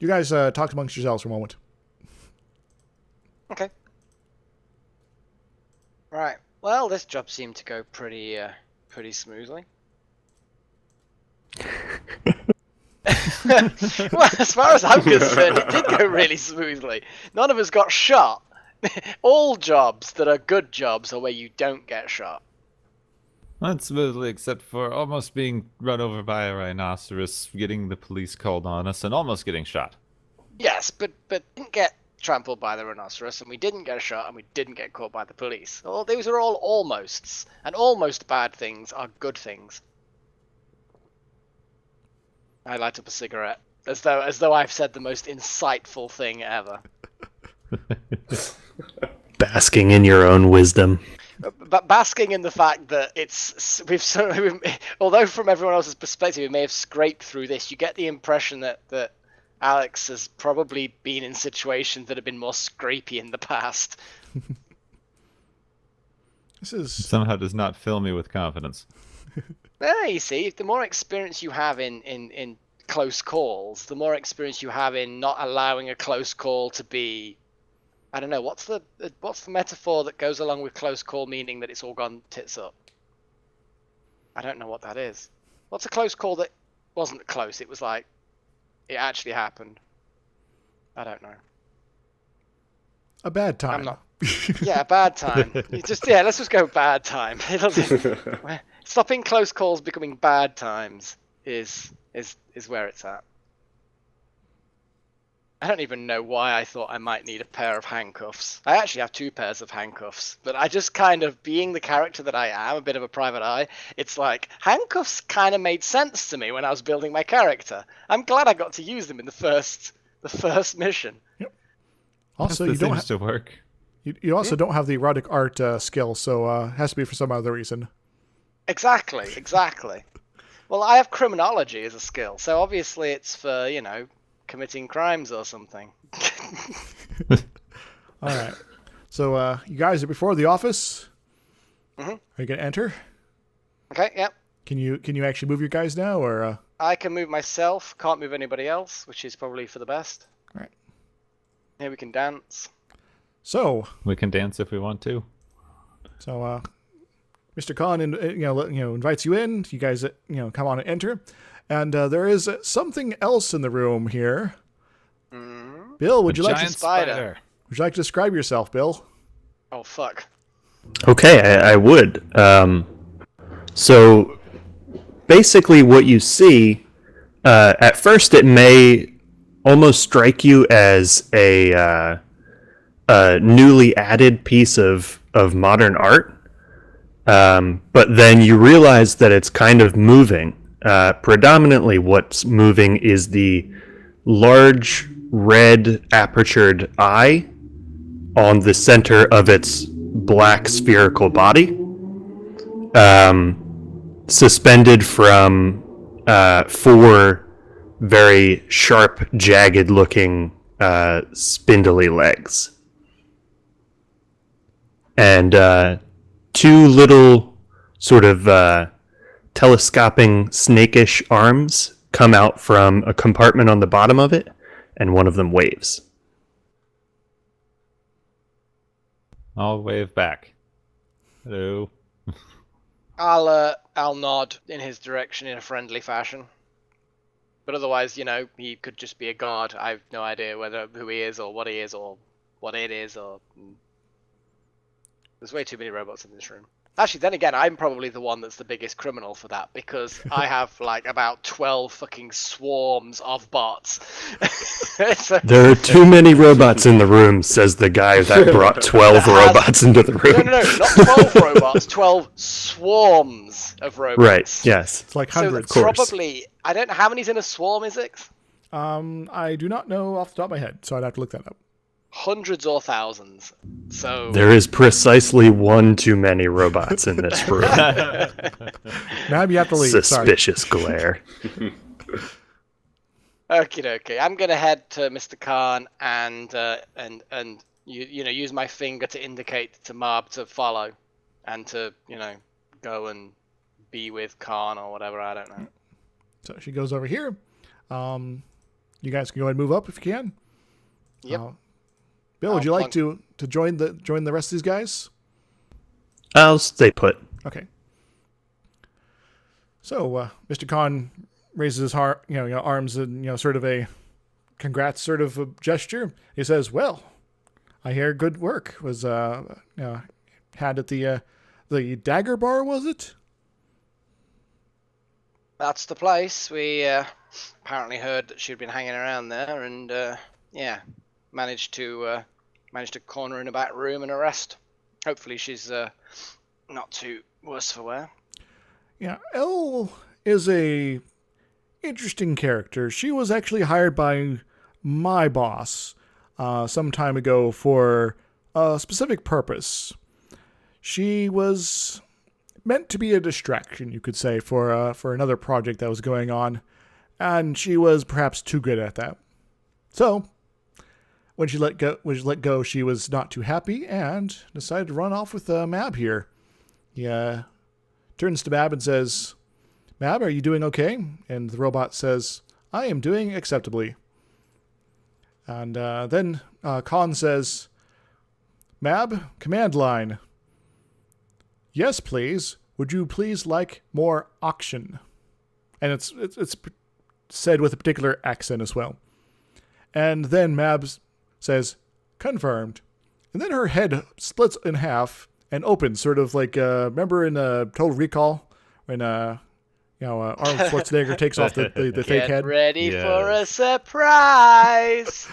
you guys talk amongst yourselves for a moment. Okay. Right. Well, this job seemed to go pretty smoothly. Well, as far as I'm concerned, it did go really smoothly. None of us got shot. All jobs that are good jobs are where you don't get shot. Not smoothly, except for almost being run over by a rhinoceros, getting the police called on us, and almost getting shot. Yes, but didn't get trampled by the rhinoceros, and we didn't get shot, and we didn't get caught by the police. Well, those are all almosts, and almost bad things are good things. I light up a cigarette, as though I've said the most insightful thing ever. Basking in your own wisdom. But basking in the fact that although from everyone else's perspective we may have scraped through this, you get the impression that Alex has probably been in situations that have been more scrapey in the past. This somehow does not fill me with confidence. You see, the more experience you have in close calls, the more experience you have in not allowing a close call to be, I don't know, what's the metaphor that goes along with close call, meaning that it's all gone tits up? I don't know what that is. What's a close call that wasn't close? It was like, it actually happened. I don't know. a bad time. I'm not. Yeah, a bad time. Let's just go bad time. Stopping close calls becoming bad times is where it's at. I don't even know why I thought I might need a pair of handcuffs. I actually have 2 pairs of handcuffs, but I just kind of, being the character that I am, a bit of a private eye, it's like, handcuffs kind of made sense to me when I was building my character. I'm glad I got to use them in the first mission. Yep. Also, you don't have to work. You also don't have the erotic art skill, so it has to be for some other reason. Exactly. Well, I have criminology as a skill, so obviously it's for, committing crimes or something. All right. So you guys are before the office. Mm-hmm. Are you gonna enter? Okay. Yep. Can you actually move your guys now, or? I can move myself. Can't move anybody else, which is probably for the best. All right. Here we can dance. So we can dance if we want to. So Mr. Khan, invites you in. You guys, come on and enter. And there is something else in the room here. Mm-hmm. Bill, would you like to Would you like to describe yourself, Bill? Oh fuck. Okay, I would. So basically, what you see at first, it may almost strike you as a newly added piece of modern art, but then you realize that it's kind of moving. Predominantly what's moving is the large red apertured eye on the center of its black spherical body, suspended from 4 very sharp, jagged looking spindly legs. And 2 little sort of telescoping snakish arms come out from a compartment on the bottom of it, and one of them waves. I'll wave back. Hello. I'll nod in his direction in a friendly fashion. But otherwise, he could just be a god. I have no idea who he is or what he is or what it is or... There's way too many robots in this room. Actually, then again, I'm probably the one that's the biggest criminal for that, because I have, about 12 fucking swarms of bots. There are too many robots in the room, says the guy that brought 12 robots into the room. No, not 12 robots, 12 swarms of robots. Right, yes. It's like hundreds. So probably, I don't know, how many's in a swarm, Izixs? I do not know off the top of my head, so I'd have to look that up. Hundreds or thousands. So there is precisely 1 too many robots in this room. Now you have to leave. Suspicious glare. Okie dokie. I'm gonna head to Mr. Khan and use my finger to indicate to Marb to follow, and to go and be with Khan or whatever. I don't know. So she goes over here. You guys can go ahead and move up if you can. Yep. Bill, would you like to join the rest of these guys? I'll stay put. Okay. So, Mr. Khan raises his arms in sort of a congrats sort of a gesture. He says, "Well, I hear good work was had at the Dagger Bar, was it?" That's the place. We apparently heard that she'd been hanging around there, and managed to corner in a back room and arrest. Hopefully, she's not too worse for wear. Yeah, Elle is a interesting character. She was actually hired by my boss some time ago for a specific purpose. She was meant to be a distraction, you could say, for another project that was going on, and she was perhaps too good at that. So, when she let go, she was not too happy and decided to run off with Mab here. He turns to Mab and says, "Mab, are you doing okay?" And the robot says, "I am doing acceptably." And then Khan says, "Mab, command line. Yes, please. Would you please like more auction?" And it's said with a particular accent as well. And then Mab says, "Confirmed." And then her head splits in half and opens, sort of like remember in Total Recall when Arnold Schwarzenegger takes off the fake head. Get ready for a surprise.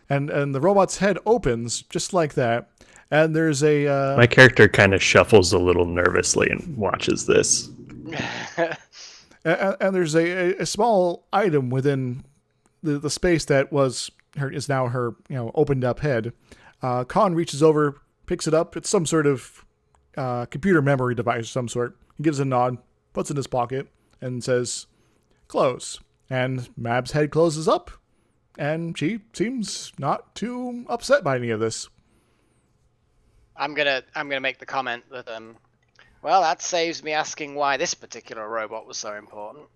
And the robot's head opens just like that. And there's a... My character kind of shuffles a little nervously and watches this. and there's a small item within the space that is now her opened up head. Khan reaches over, picks it up. It's some sort of computer memory device of some sort. He gives a nod, puts it in his pocket, and says, "Close." And Mab's head closes up, and she seems not too upset by any of this. I'm gonna make the comment that well, that saves me asking why this particular robot was so important.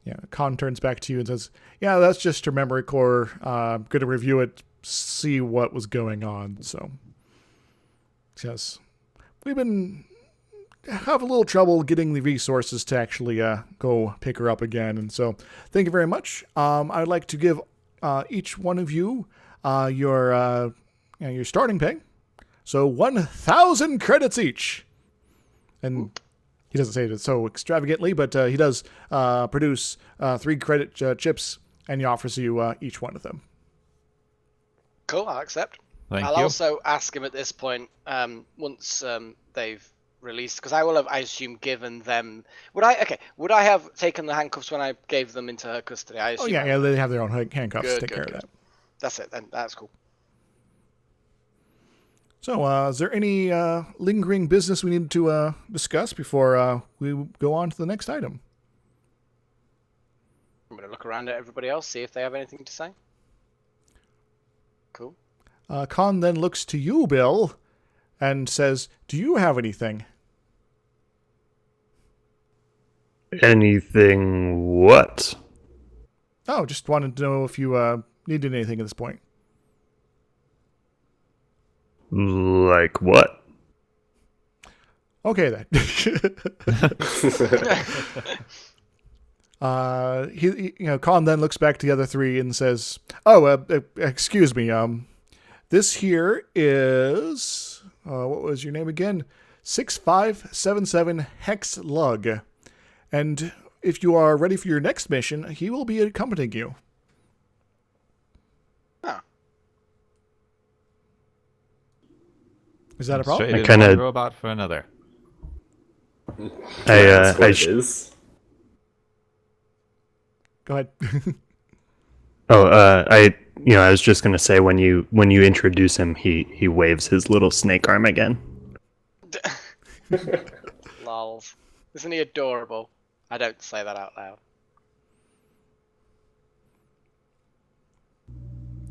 Yeah, Khan turns back to you and says, "Yeah, that's just her memory core. Going to review it, see what was going on." So, yes, we've been have a little trouble getting the resources to actually go pick her up again, and so thank you very much. I'd like to give each one of you your starting pay. So 1,000 credits each. And he doesn't say it so extravagantly, but he does produce 3 credit chips, and he offers you each one of them. Cool, I'll accept. Thank I'll you. also ask him at this point, once they've released, because I will have, I assume, given them... Would I have taken the handcuffs when I gave them into her custody? I assume They have their own handcuffs to take care of that. That's it, then. That's cool. So, is there any lingering business we need to discuss before we go on to the next item? I'm going to look around at everybody else, see if they have anything to say. Cool. Khan then looks to you, Bill, and says, "Do you have anything?" Anything what? Oh, just wanted to know if you needed anything at this point. Like what? Okay, then. Khan then looks back to the other 3 and says, "Oh, excuse me. This here is what was your name again? 6577 Hex Lug, and if you are ready for your next mission, he will be accompanying you." Huh. Is that a problem? Traded kinda- one robot for another. That's what it is. Go ahead. I was just gonna say when you introduce him, he waves his little snake arm again. Lols. Isn't he adorable? I don't say that out loud.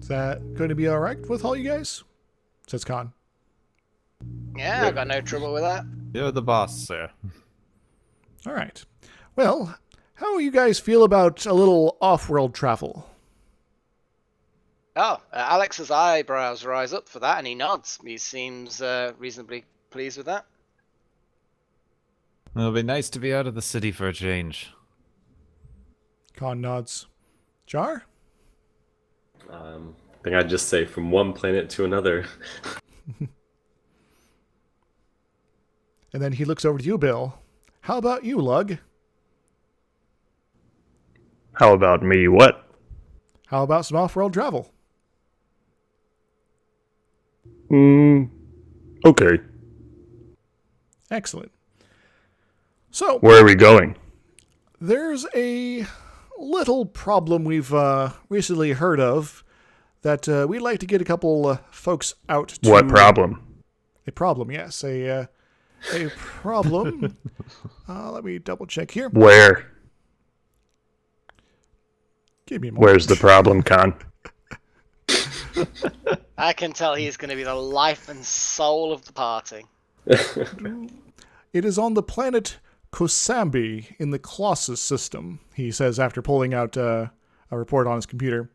Is that going to be all right with all you guys? Says Khan. Yeah, I got no trouble with that. You're the boss, sir. All right. Well, how do you guys feel about a little off-world travel? Oh, Alex's eyebrows rise up for that, and he nods. He seems reasonably pleased with that. It'll be nice to be out of the city for a change. Khan nods. Jar? I think I'd just say from one planet to another. And then he looks over to you, Bill. How about you, Lug? How about me? What? How about some off-world travel? Okay. Excellent. So, Where are we going? there's a little problem we've recently heard of that we'd like to get a couple folks out to. What problem? A problem, yes. A problem. Let me double check here. Where? Give me a moment. Where's the problem, Khan? I can tell he's going to be the life and soul of the party. It is on the planet Kosambi in the Colossus system, he says after pulling out a report on his computer.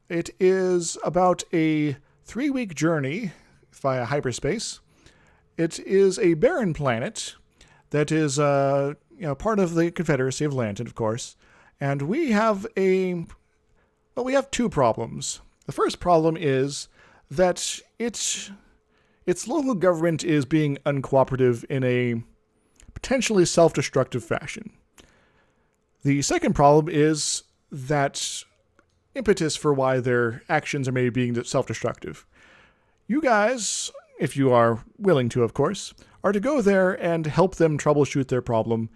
It is about a 3-week journey via hyperspace. It is a barren planet that is part of the Confederacy of Lantern, of course. And we have we have 2 problems. The first problem is that its local government is being uncooperative in a potentially self-destructive fashion. The second problem is that impetus for why their actions are maybe being self-destructive. You guys, if you are willing to, of course, are to go there and help them troubleshoot their problem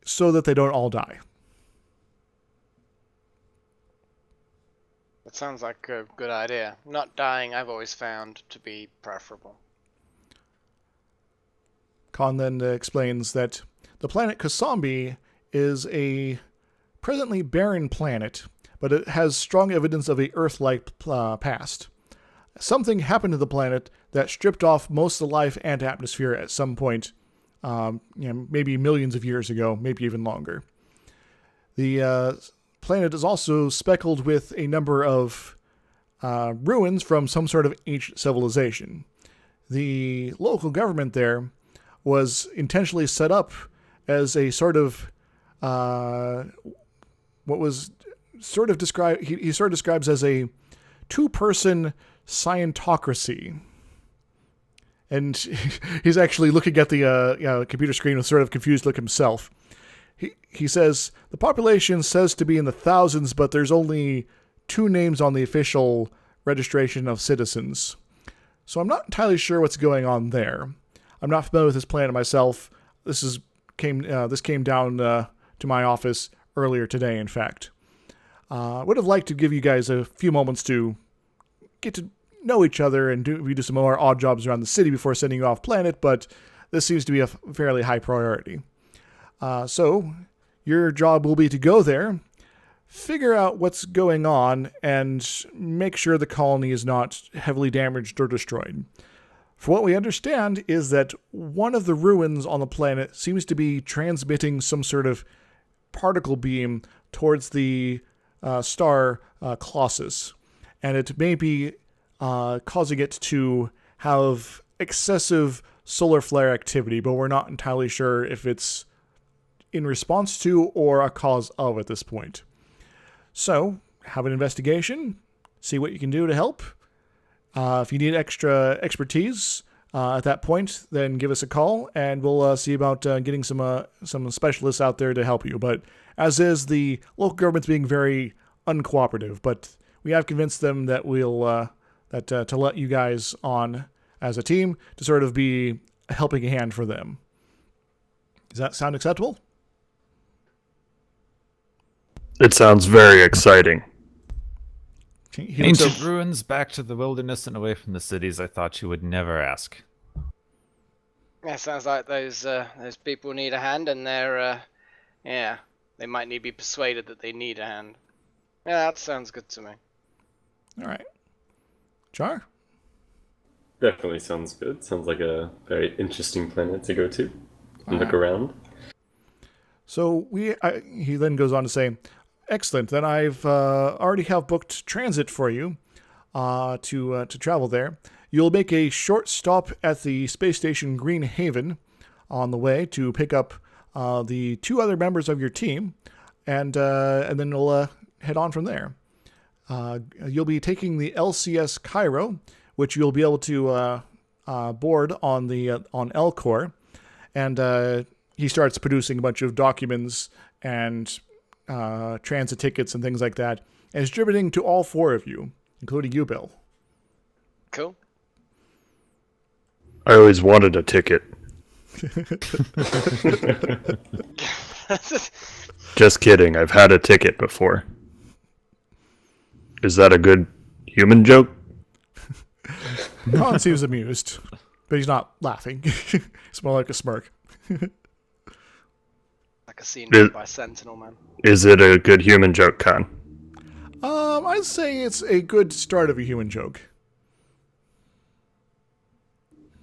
so that they don't all die. That sounds like a good idea. Not dying, I've always found to be preferable. Khan then explains that the planet Kosambi is a presently barren planet, but it has strong evidence of a Earth-like past. Something happened to the planet that stripped off most of the life and atmosphere at some point, maybe millions of years ago, maybe even longer. The planet is also speckled with a number of ruins from some sort of ancient civilization. The local government there was intentionally set up as a sort of what was sort of described. He sort of describes as a 2-person scientocracy, and he's actually looking at the computer screen with sort of confused look himself. He says the population says to be in the thousands, but there's only 2 names on the official registration of citizens. So I'm not entirely sure what's going on there. I'm not familiar with this planet myself. This came down to my office earlier today, in fact. Would have liked to give you guys a few moments to get to know each other and do some more odd jobs around the city before sending you off planet, but this seems to be a fairly high priority. So your job will be to go there, figure out what's going on, and make sure the colony is not heavily damaged or destroyed. For what we understand is that one of the ruins on the planet seems to be transmitting some sort of particle beam towards the star Colossus, and it may be causing it to have excessive solar flare activity, but we're not entirely sure if it's in response to or a cause of at this point. So, have an investigation, see what you can do to help. If you need extra expertise at that point, then give us a call, and we'll see about getting some specialists out there to help you. But as is, the local government's being very uncooperative, but we have convinced them that we'll to let you guys on as a team to sort of be a helping hand for them. Does that sound acceptable? It sounds very exciting. He looks Ancient over- ruins back to the wilderness and away from the cities. I thought you would never ask. Yeah, sounds like those people need a hand, and they might need to be persuaded that they need a hand. Yeah, that sounds good to me. All right. Jar? Definitely sounds good. Sounds like a very interesting planet to go to and look Alright. around. So he then goes on to say, excellent, then I've already have booked transit for you to travel there. You'll make a short stop at the space station Green Haven on the way to pick up the 2 other members of your team. and then we'll head on from there. You'll be taking the LCS Cairo, which you'll be able to board on Elcor, and he starts producing a bunch of documents and transit tickets and things like that, and is distributing to all 4 of you, including you, Bill. Cool. I always wanted a ticket. Just kidding. I've had a ticket before. Is that a good human joke? Ron seems amused, but he's not laughing. It's more like a smirk. Like a scene made by Sentinel Man. Is it a good human joke, Khan? I'd say it's a good start of a human joke.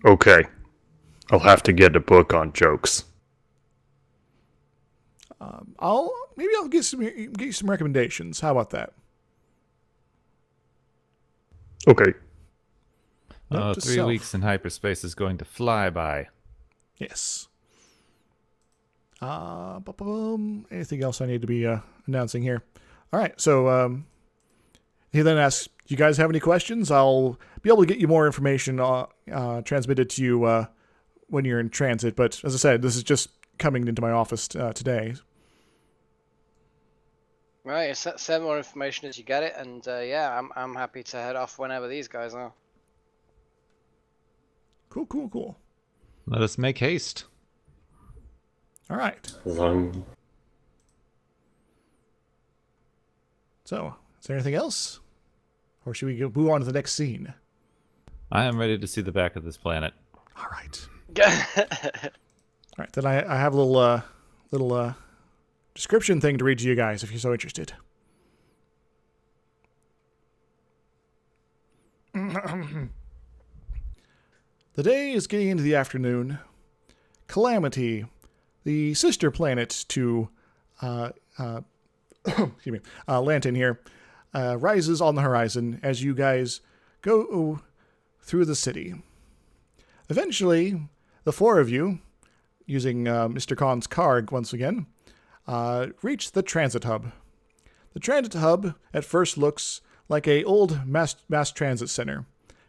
Okay. I'll have to get a book on jokes. I'll get you some recommendations. How about that? Okay. Note to 3 self. weeks in hyperspace is going to fly by. Yes. Anything else I need to be announcing here? All right. So he then asks, "You guys have any questions? I'll be able to get you more information transmitted to you when you're in transit. But as I said, this is just coming into my office today." Right, send more information as you get it, and yeah, I'm happy to head off whenever these guys are. Cool. Let us make haste. All right. Long. So, is there anything else? Or should we move on to the next scene? I am ready to see the back of this planet. All right. All right, then I have a little description thing to read to you guys if you're so interested. The day is getting into the afternoon. Calamity, the sister planet to Lantern here, rises on the horizon as you guys go through the city. Eventually, the 4 of you, using Mr. Khan's car once again, reach the transit hub. The transit hub at first looks like a old mass transit center.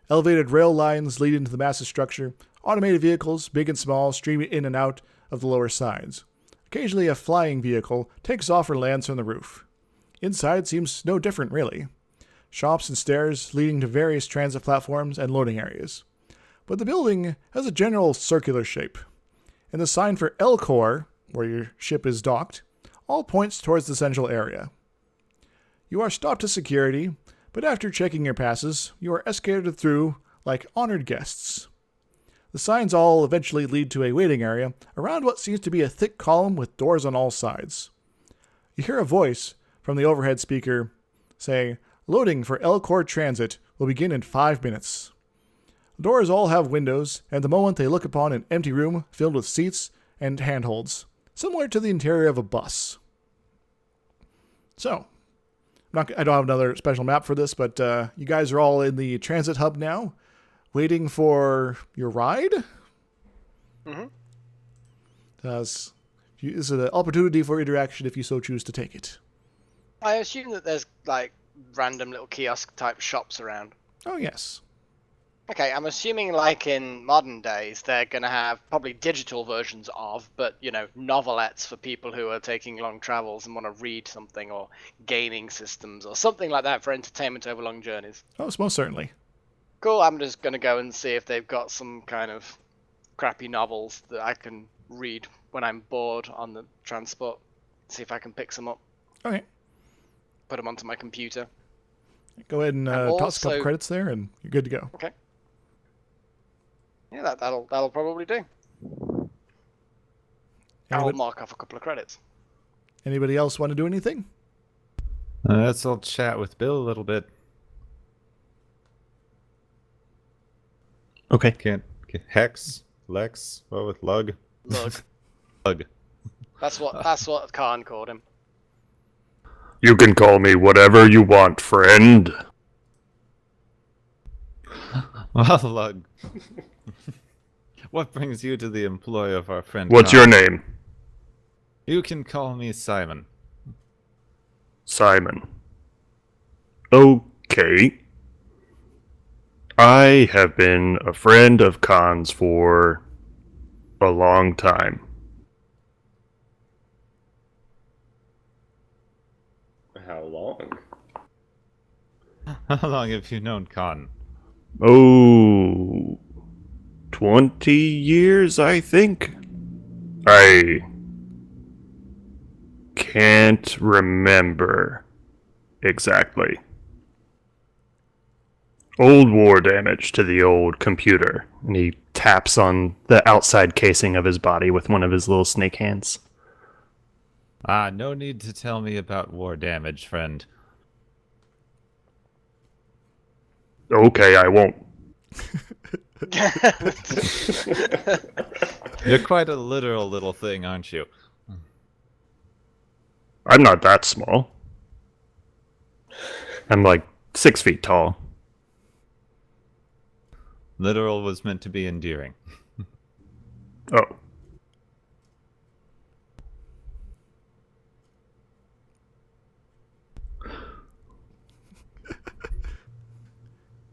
Elevated rail lines lead into the massive structure. Automated vehicles, big and small, stream in and out of the lower sides. Occasionally a flying vehicle takes off or lands from the roof. Inside seems no different, really. Shops and stairs leading to various transit platforms and loading areas. But the building has a general circular shape. And the sign for Elcor, where your ship is docked, all points towards the central area. You are stopped to security, but after checking your passes, you are escorted through like honored guests. The signs all eventually lead to a waiting area around what seems to be a thick column with doors on all sides. You hear a voice from the overhead speaker saying, "Loading for Elcor Transit will begin in 5 minutes." The doors all have windows, and the moment they look upon an empty room filled with seats and handholds, similar to the interior of a bus. So, I don't have another special map for this, but you guys are all in the transit hub now, waiting for your ride. Mm-hmm. This is an opportunity for interaction if you so choose to take it. I assume that there's like random little kiosk type shops around. Oh, yes. Okay, I'm assuming like in modern days they're going to have probably digital versions of, but you know, novelettes for people who are taking long travels and want to read something, or gaming systems or something like that for entertainment over long journeys. Oh, most certainly. Cool, I'm just going to go and see if they've got some kind of crappy novels that I can read when I'm bored on the transport. See if I can pick some up. Okay. Put them onto my computer. Go ahead and toss a couple credits there, and you're good to go. Okay. Yeah, that'll probably do. I'll mark off a couple of credits. Anybody else want to do anything? Let's all chat with Bill a little bit. Okay. Can't Hex, Lex, what with Lug? Lug. Lug. That's what Khan called him. You can call me whatever you want, friend. Well, Lug. What brings you to the employ of our friend? What's Khan? your name? You can call me Simon. Simon. Okay. I have been a friend of Khan's for a long time. How long? How long have you known Khan? Oh, 20 years, I think. I can't remember exactly. Old war damage to the old computer. And he taps on the outside casing of his body with one of his little snake hands. No need to tell me about war damage, friend. Okay, I won't. You're quite a literal little thing, aren't you? I'm not that small. I'm like 6 feet tall. Literal was meant to be endearing. Oh.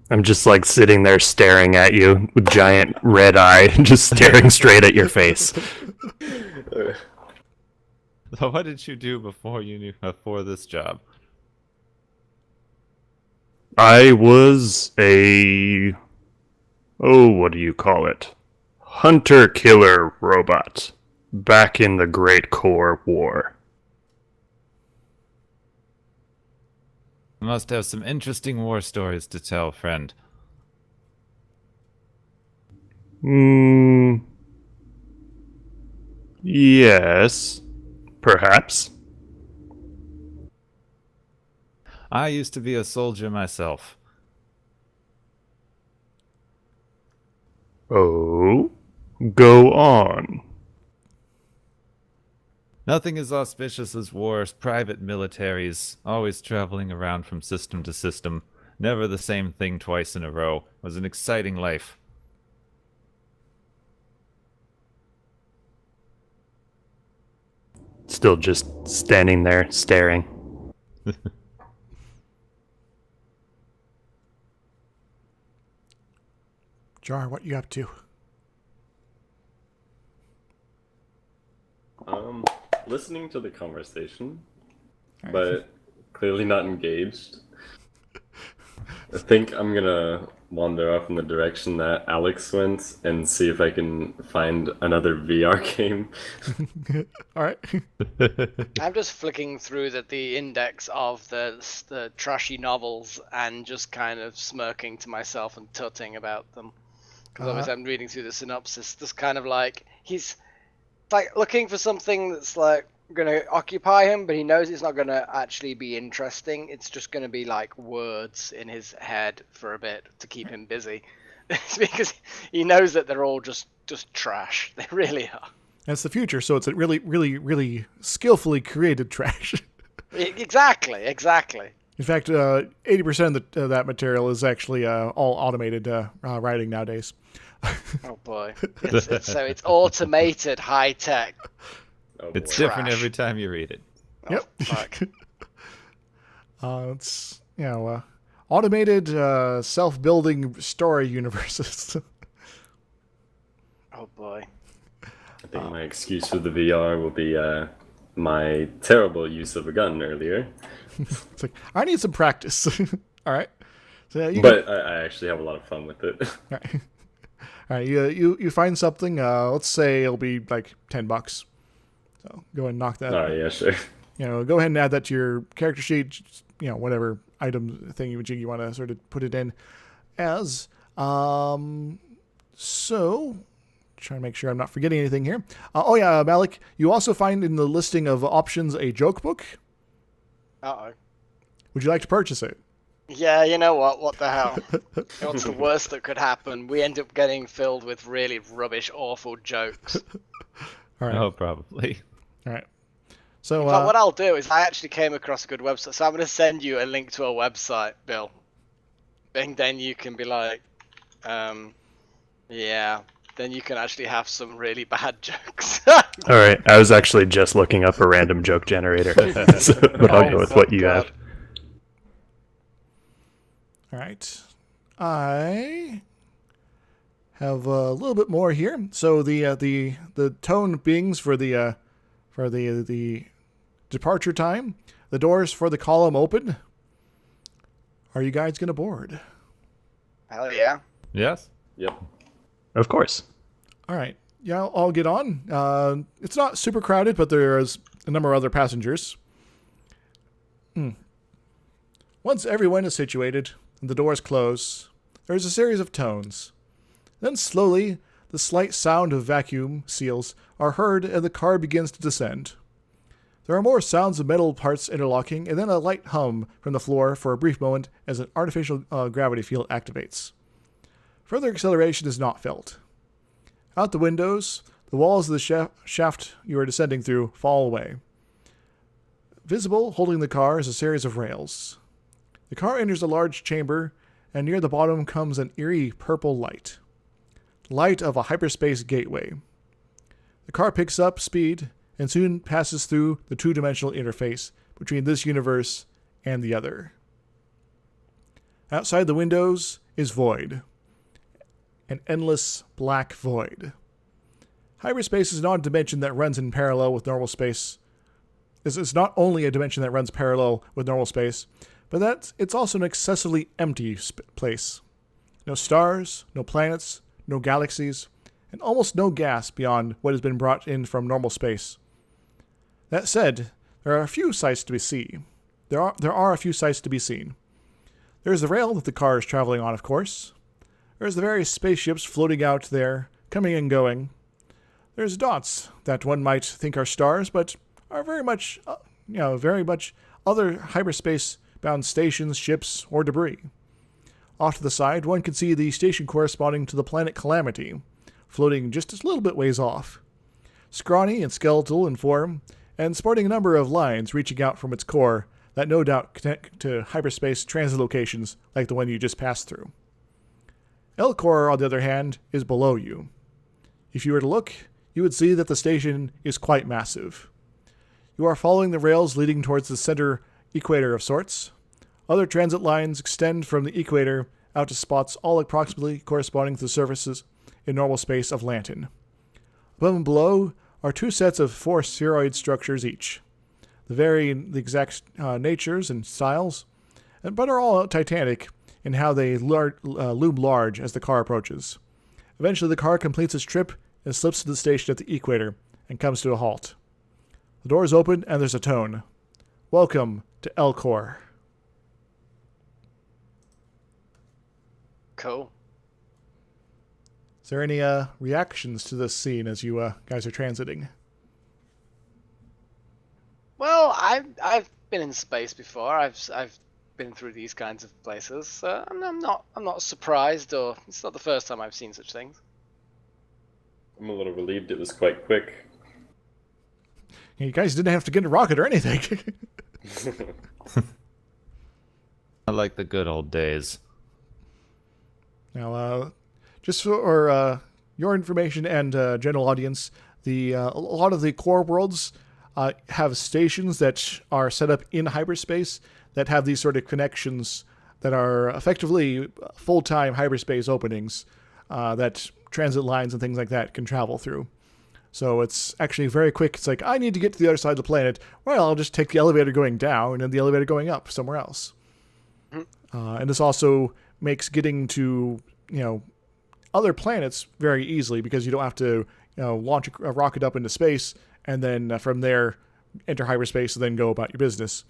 I'm just like sitting there staring at you with giant red eye, just staring straight at your face. So what did you do before this job? I was what do you call it? Hunter-killer robot. Back in the Great Core War. You must have some interesting war stories to tell, friend. Yes. Perhaps. I used to be a soldier myself. Oh? Go on. Nothing as auspicious as wars, private militaries, always traveling around from system to system, never the same thing twice in a row. It was an exciting life. Still just standing there, staring. Jar, what you up to? Listening to the conversation, but clearly not engaged. I think I'm gonna wander off in the direction that Alex went and see if I can find another VR game. All right. I'm just flicking through the index of the trashy novels and just kind of smirking to myself and tutting about them. Because obviously I'm reading through the synopsis. Just kind of like he's like looking for something that's like going to occupy him, but he knows it's not going to actually be interesting. It's just going to be like words in his head for a bit to keep him busy. Because he knows that they're all just trash. They really are. That's the future, so it's a really, really, really skillfully created trash. Exactly. In fact, 80% of that material is actually all automated writing nowadays. Oh boy. So it's automated, high tech. Oh, It's boy. different every time you read it. Oh, Yep. fuck. It's, automated self-building story universes. Oh boy. I think my excuse for the VR will be my terrible use of a gun earlier. It's like, I need some practice. All right. So But I actually have a lot of fun with it. All right. You find something. Let's say it'll be like $10. So go ahead and knock that. Oh, yeah, sure. Go ahead and add that to your character sheet. Whatever item thing you want to sort of put it in as. So, trying to make sure I'm not forgetting anything here. Melek, you also find in the listing of options a joke book. Uh-oh. Would you like to purchase it? Yeah, you know what? What the hell? What's the worst that could happen? We end up getting filled with really rubbish, awful jokes. All right. Oh, probably. All right. So But what I'll do is I actually came across a good website, so I'm going to send you a link to a website, Bill. And then you can be like, yeah, then you can actually have some really bad jokes. All right, I was actually just looking up a random joke generator, but I'll go with what you have. All right. I have a little bit more here. So the tone bings for the departure time. The doors for the column open. Are you guys gonna board? Hell yeah. Yes? Yep. Of course. All right. Yeah, I'll get on. It's not super crowded, but there's a number of other passengers. Once everyone is situated and the doors close, there's a series of tones. Then slowly, the slight sound of vacuum seals are heard and the car begins to descend. There are more sounds of metal parts interlocking and then a light hum from the floor for a brief moment as an artificial gravity field activates. Further acceleration is not felt. Out the windows, the walls of the shaft you are descending through fall away. Visible, holding the car, is a series of rails. The car enters a large chamber, and near the bottom comes an eerie purple light. Light of a hyperspace gateway. The car picks up speed and soon passes through the two-dimensional interface between this universe and the other. Outside the windows is void. An endless black void. Hyperspace is not a dimension that runs in parallel with normal space. It's not only a dimension that runs parallel with normal space, but that it's also an excessively empty place. No stars, no planets, no galaxies, and almost no gas beyond what has been brought in from normal space. That said, there are a few sights to be seen. There are a few sights to be seen. There's the rail that the car is traveling on, of course. There's the various spaceships floating out there, coming and going. There's dots that one might think are stars, but are very much other hyperspace-bound stations, ships, or debris. Off to the side, one can see the station corresponding to the planet Calamity, floating just a little bit ways off. Scrawny and skeletal in form, and sporting a number of lines reaching out from its core that no doubt connect to hyperspace transit locations like the one you just passed through. Elcor, on the other hand, is below you. If you were to look, you would see that the station is quite massive. You are following the rails leading towards the center equator of sorts. Other transit lines extend from the equator out to spots all approximately corresponding to the surfaces in normal space of Lanton. Above and below are two sets of 4 spheroid structures each. They vary in the exact natures and styles, but are all Titanic in how they loom large as the car approaches. Eventually the car completes its trip and slips to the station at the equator and comes to a halt. The doors open and there's a tone. Welcome to Elcor. Cool. Is there any reactions to this scene as you guys are transiting? Well, I've been in space before. I've been through these kinds of places. So I'm not surprised, or it's not the first time I've seen such things. I'm a little relieved it was quite quick. You guys didn't have to get in a rocket or anything. I like the good old days. Now, just for your information and general audience, a lot of the core worlds have stations that are set up in hyperspace that have these sort of connections that are effectively full-time hyperspace openings that transit lines and things like that can travel through. So it's actually very quick. It's like, I need to get to the other side of the planet. Well, I'll just take the elevator going down and the elevator going up somewhere else. And this also makes getting to, other planets very easily because you don't have to, launch a rocket up into space and then from there enter hyperspace and then go about your business.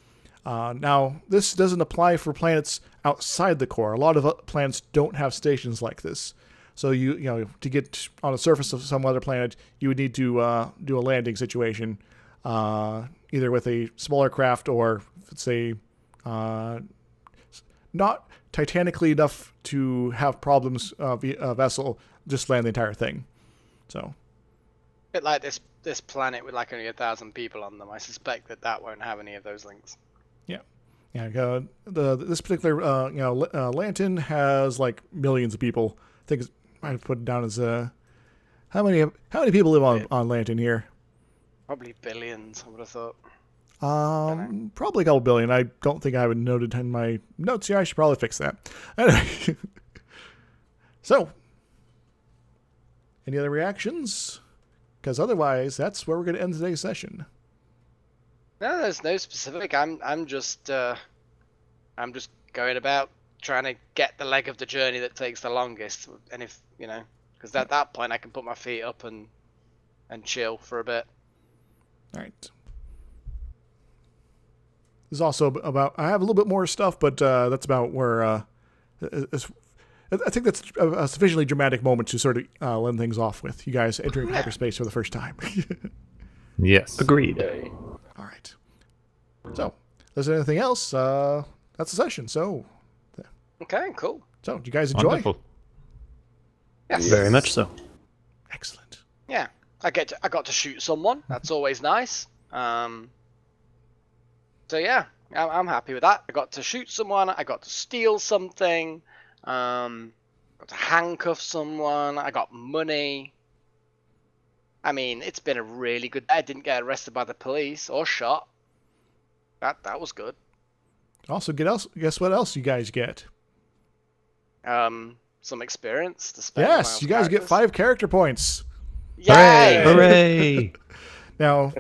Now, this doesn't apply for planets outside the core. A lot of planets don't have stations like this. So to get on the surface of some other planet, you would need to do a landing situation, either with a smaller craft or, say, not titanically enough to have problems a vessel just land the entire thing. So, A bit like this planet with like only 1,000 people on them. I suspect that won't have any of those links. Yeah. This particular Lanton has like millions of people. I think I put it down as How many people live on Lantern here? Probably billions, I would have thought. Probably a couple billion. I don't think I have it noted in my notes here. I should probably fix that. Anyway. So, any other reactions? Because otherwise, that's where we're going to end today's session. No, there's no specific. I'm just going about trying to get the leg of the journey that takes the longest. And if because at that point I can put my feet up and chill for a bit. All right. This is also about. I have a little bit more stuff, but that's about where. I think that's a sufficiently dramatic moment to sort of end things off with. You guys entering hyperspace for the first time. Yes. Agreed. Yay. All right. So, if there's anything else, that's the session. So, Okay, cool. do you guys enjoy? Wonderful. Yes. Very much so. Excellent. Yeah, I got to shoot someone. That's always nice. So yeah, I'm happy with that. I got to shoot someone. I got to steal something. Got to handcuff someone. I got money. I mean, it's been a really good day. I didn't get arrested by the police or shot. That was good. Also, guess what else you guys get? Some experience to spend. Yes, you guys get 5 character points. Yay! Hooray! Now,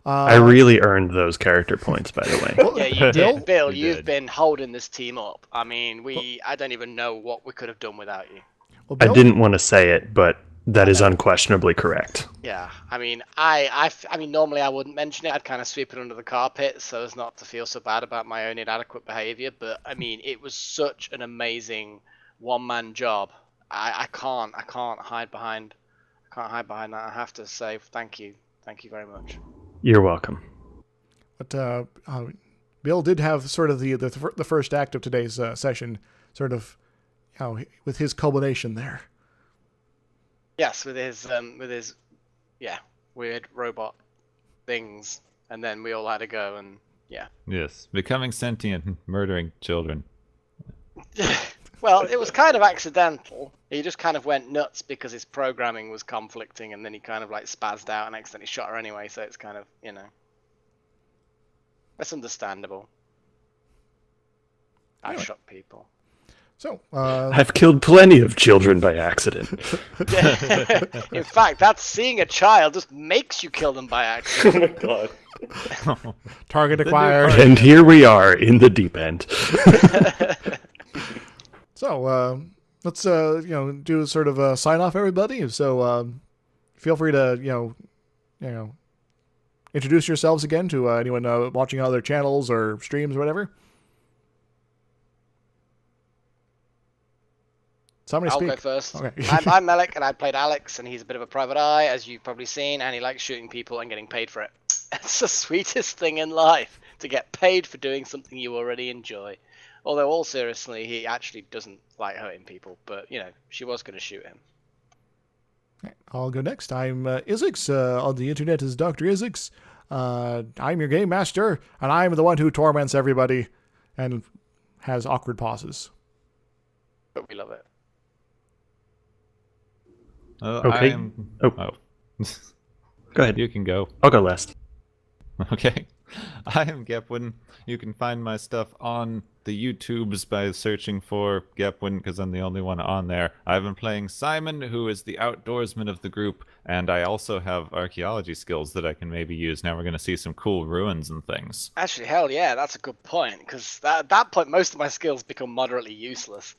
I really earned those character points, by the way. Yeah, you did. Bill, You you've did. been holding this team up. I mean, I don't even know what we could have done without you. well, I Bill, didn't want to say it, but that is unquestionably correct. Yeah, I mean, I mean, normally I wouldn't mention it. I'd kind of sweep it under the carpet so as not to feel so bad about my own inadequate behavior. But I mean, it was such an amazing one-man job. I can't hide behind. I can't hide behind that. I have to say thank you very much. You're welcome. But Bill did have sort of the first act of today's session, sort of, with his culmination there. Yes, with his weird robot things, and then we all had to go and yeah. Yes. Becoming sentient and murdering children. Well, it was kind of accidental. He just kind of went nuts because his programming was conflicting, and then he kind of like spazzed out and accidentally shot her anyway. So it's kind of that's understandable. I Anyway. shot people. So, I've killed plenty of children by accident. In fact, that's seeing a child just makes you kill them by accident. Oh my god. target The new acquired. part. And here we are in the deep end. So, let's do sort of a sign off, everybody. So, feel free to introduce yourselves again to anyone watching other channels or streams or whatever. Somebody I'll speak. go first. Okay. I'm Melek, and I played Alex, and he's a bit of a private eye, as you've probably seen, and he likes shooting people and getting paid for it. It's the sweetest thing in life, to get paid for doing something you already enjoy. Although, all seriously, he actually doesn't like hurting people, but, she was going to shoot him. I'll go next. I'm Izixs. On the internet is DrIzixs. I'm your game master, and I'm the one who torments everybody and has awkward pauses. But we love it. Okay. Oh. Go ahead. You can go. I'll go last. Okay. I am Gepwin. You can find my stuff on the YouTubes by searching for Gepwin, because I'm the only one on there. I've been playing Simon, who is the outdoorsman of the group, and I also have archaeology skills that I can maybe use. Now we're going to see some cool ruins and things. Actually, hell yeah, that's a good point, because at that point, most of my skills become moderately useless.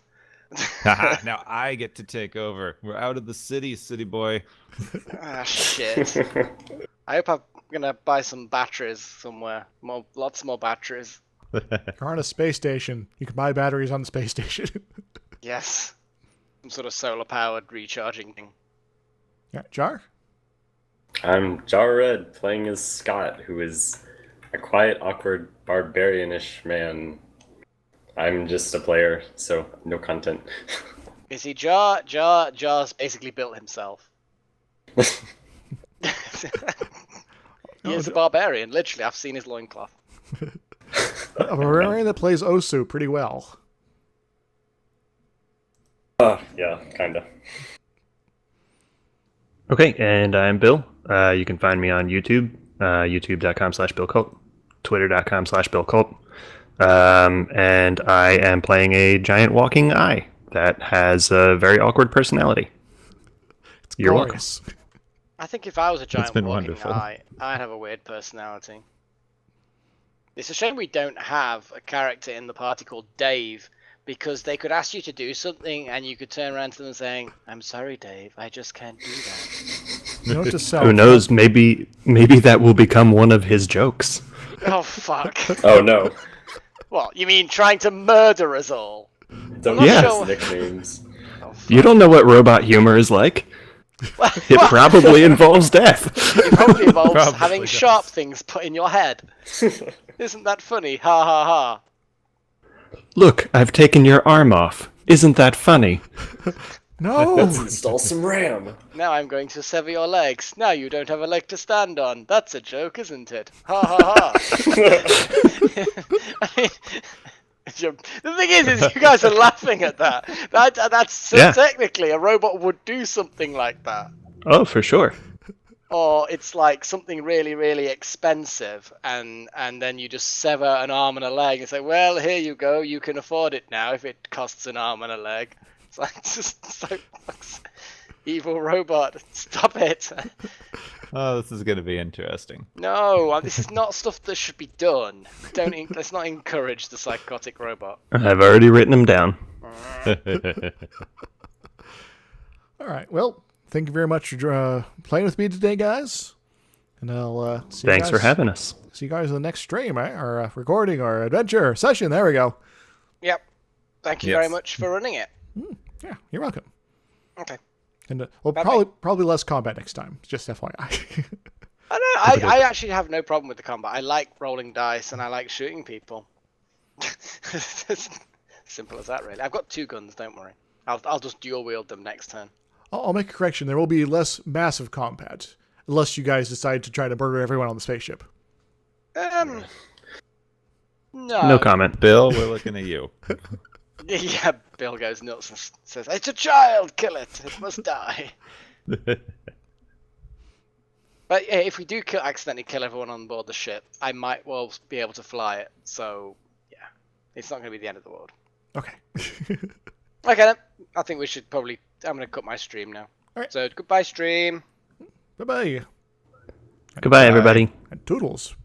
Haha, now I get to take over. We're out of the city boy. Ah, shit. I hope I'm gonna buy some batteries somewhere. Lots more batteries. You're on a space station. You can buy batteries on the space station. Yes. Some sort of solar-powered recharging thing. Yeah, Jar? I'm Jararered, playing as Scott, who is a quiet, awkward, barbarianish man. I'm just a player, so no content. Is he Jar's basically built himself. He is a barbarian, literally. I've seen his loincloth. A barbarian that plays Osu pretty well. Yeah, kinda. Okay, and I'm Bill. You can find me on YouTube, youtube.com/Bilkulp, twitter.com/Bilkulp. And I am playing a giant walking eye that has a very awkward personality. You're welcome. Glorious. I think if I was a giant been walking wonderful. eye, I'd have a weird personality. It's a shame we don't have a character in the party called Dave, because they could ask you to do something and you could turn around to them saying, "I'm sorry, Dave, I just can't do that." You know, to sell. Who knows? Maybe that will become one of his jokes. Oh, fuck. Oh no. What, you mean trying to murder us all? Don't Yeah. use nicknames. Oh, fuck. You don't know what robot humor is like. It probably involves death. It probably involves Probably having does. sharp things put in your head. Isn't that funny? Ha ha ha. Look, I've taken your arm off. Isn't that funny? No. Let's install some RAM. Now I'm going to sever your legs. Now you don't have a leg to stand on. That's a joke, isn't it? Ha ha ha. I mean, the thing is you guys are laughing at that. That's so Yeah. technically a robot would do something like that. Oh, for sure. Or it's like something really, really expensive, and then you just sever an arm and a leg and say, "Well, here you go. You can afford it now if it costs an arm and a leg." It's like just so evil robot. Stop it. Oh, this is going to be interesting. No, this is not stuff that should be done. Let's not encourage the psychotic robot. I've already written them down. All right. Well, thank you very much for playing with me today, guys. And I'll see you Thanks guys. for having us. See you guys in the next stream, or recording, or adventure session. There we go. Yep. Thank you Yes. very much for running it. Yeah, you're welcome. Okay. And well, Bye-bye. probably less combat next time. Just FYI. I actually have no problem with the combat. I like rolling dice and I like shooting people. Simple as that, really. I've got 2 guns. Don't worry. I'll just dual wield them next turn. I'll make a correction. There will be less massive combat unless you guys decide to try to murder everyone on the spaceship. No. No comment. Bill, we're looking at you. Yeah, Bill goes nuts and says, "It's a child, kill it. It must die." But yeah, if we do accidentally kill everyone on board the ship, I might well be able to fly it. So, yeah, it's not going to be the end of the world. Okay. Okay, then. I think we should probably... I'm going to cut my stream now. Alright. So, goodbye, stream. Bye-bye. Goodbye, everybody. And toodles.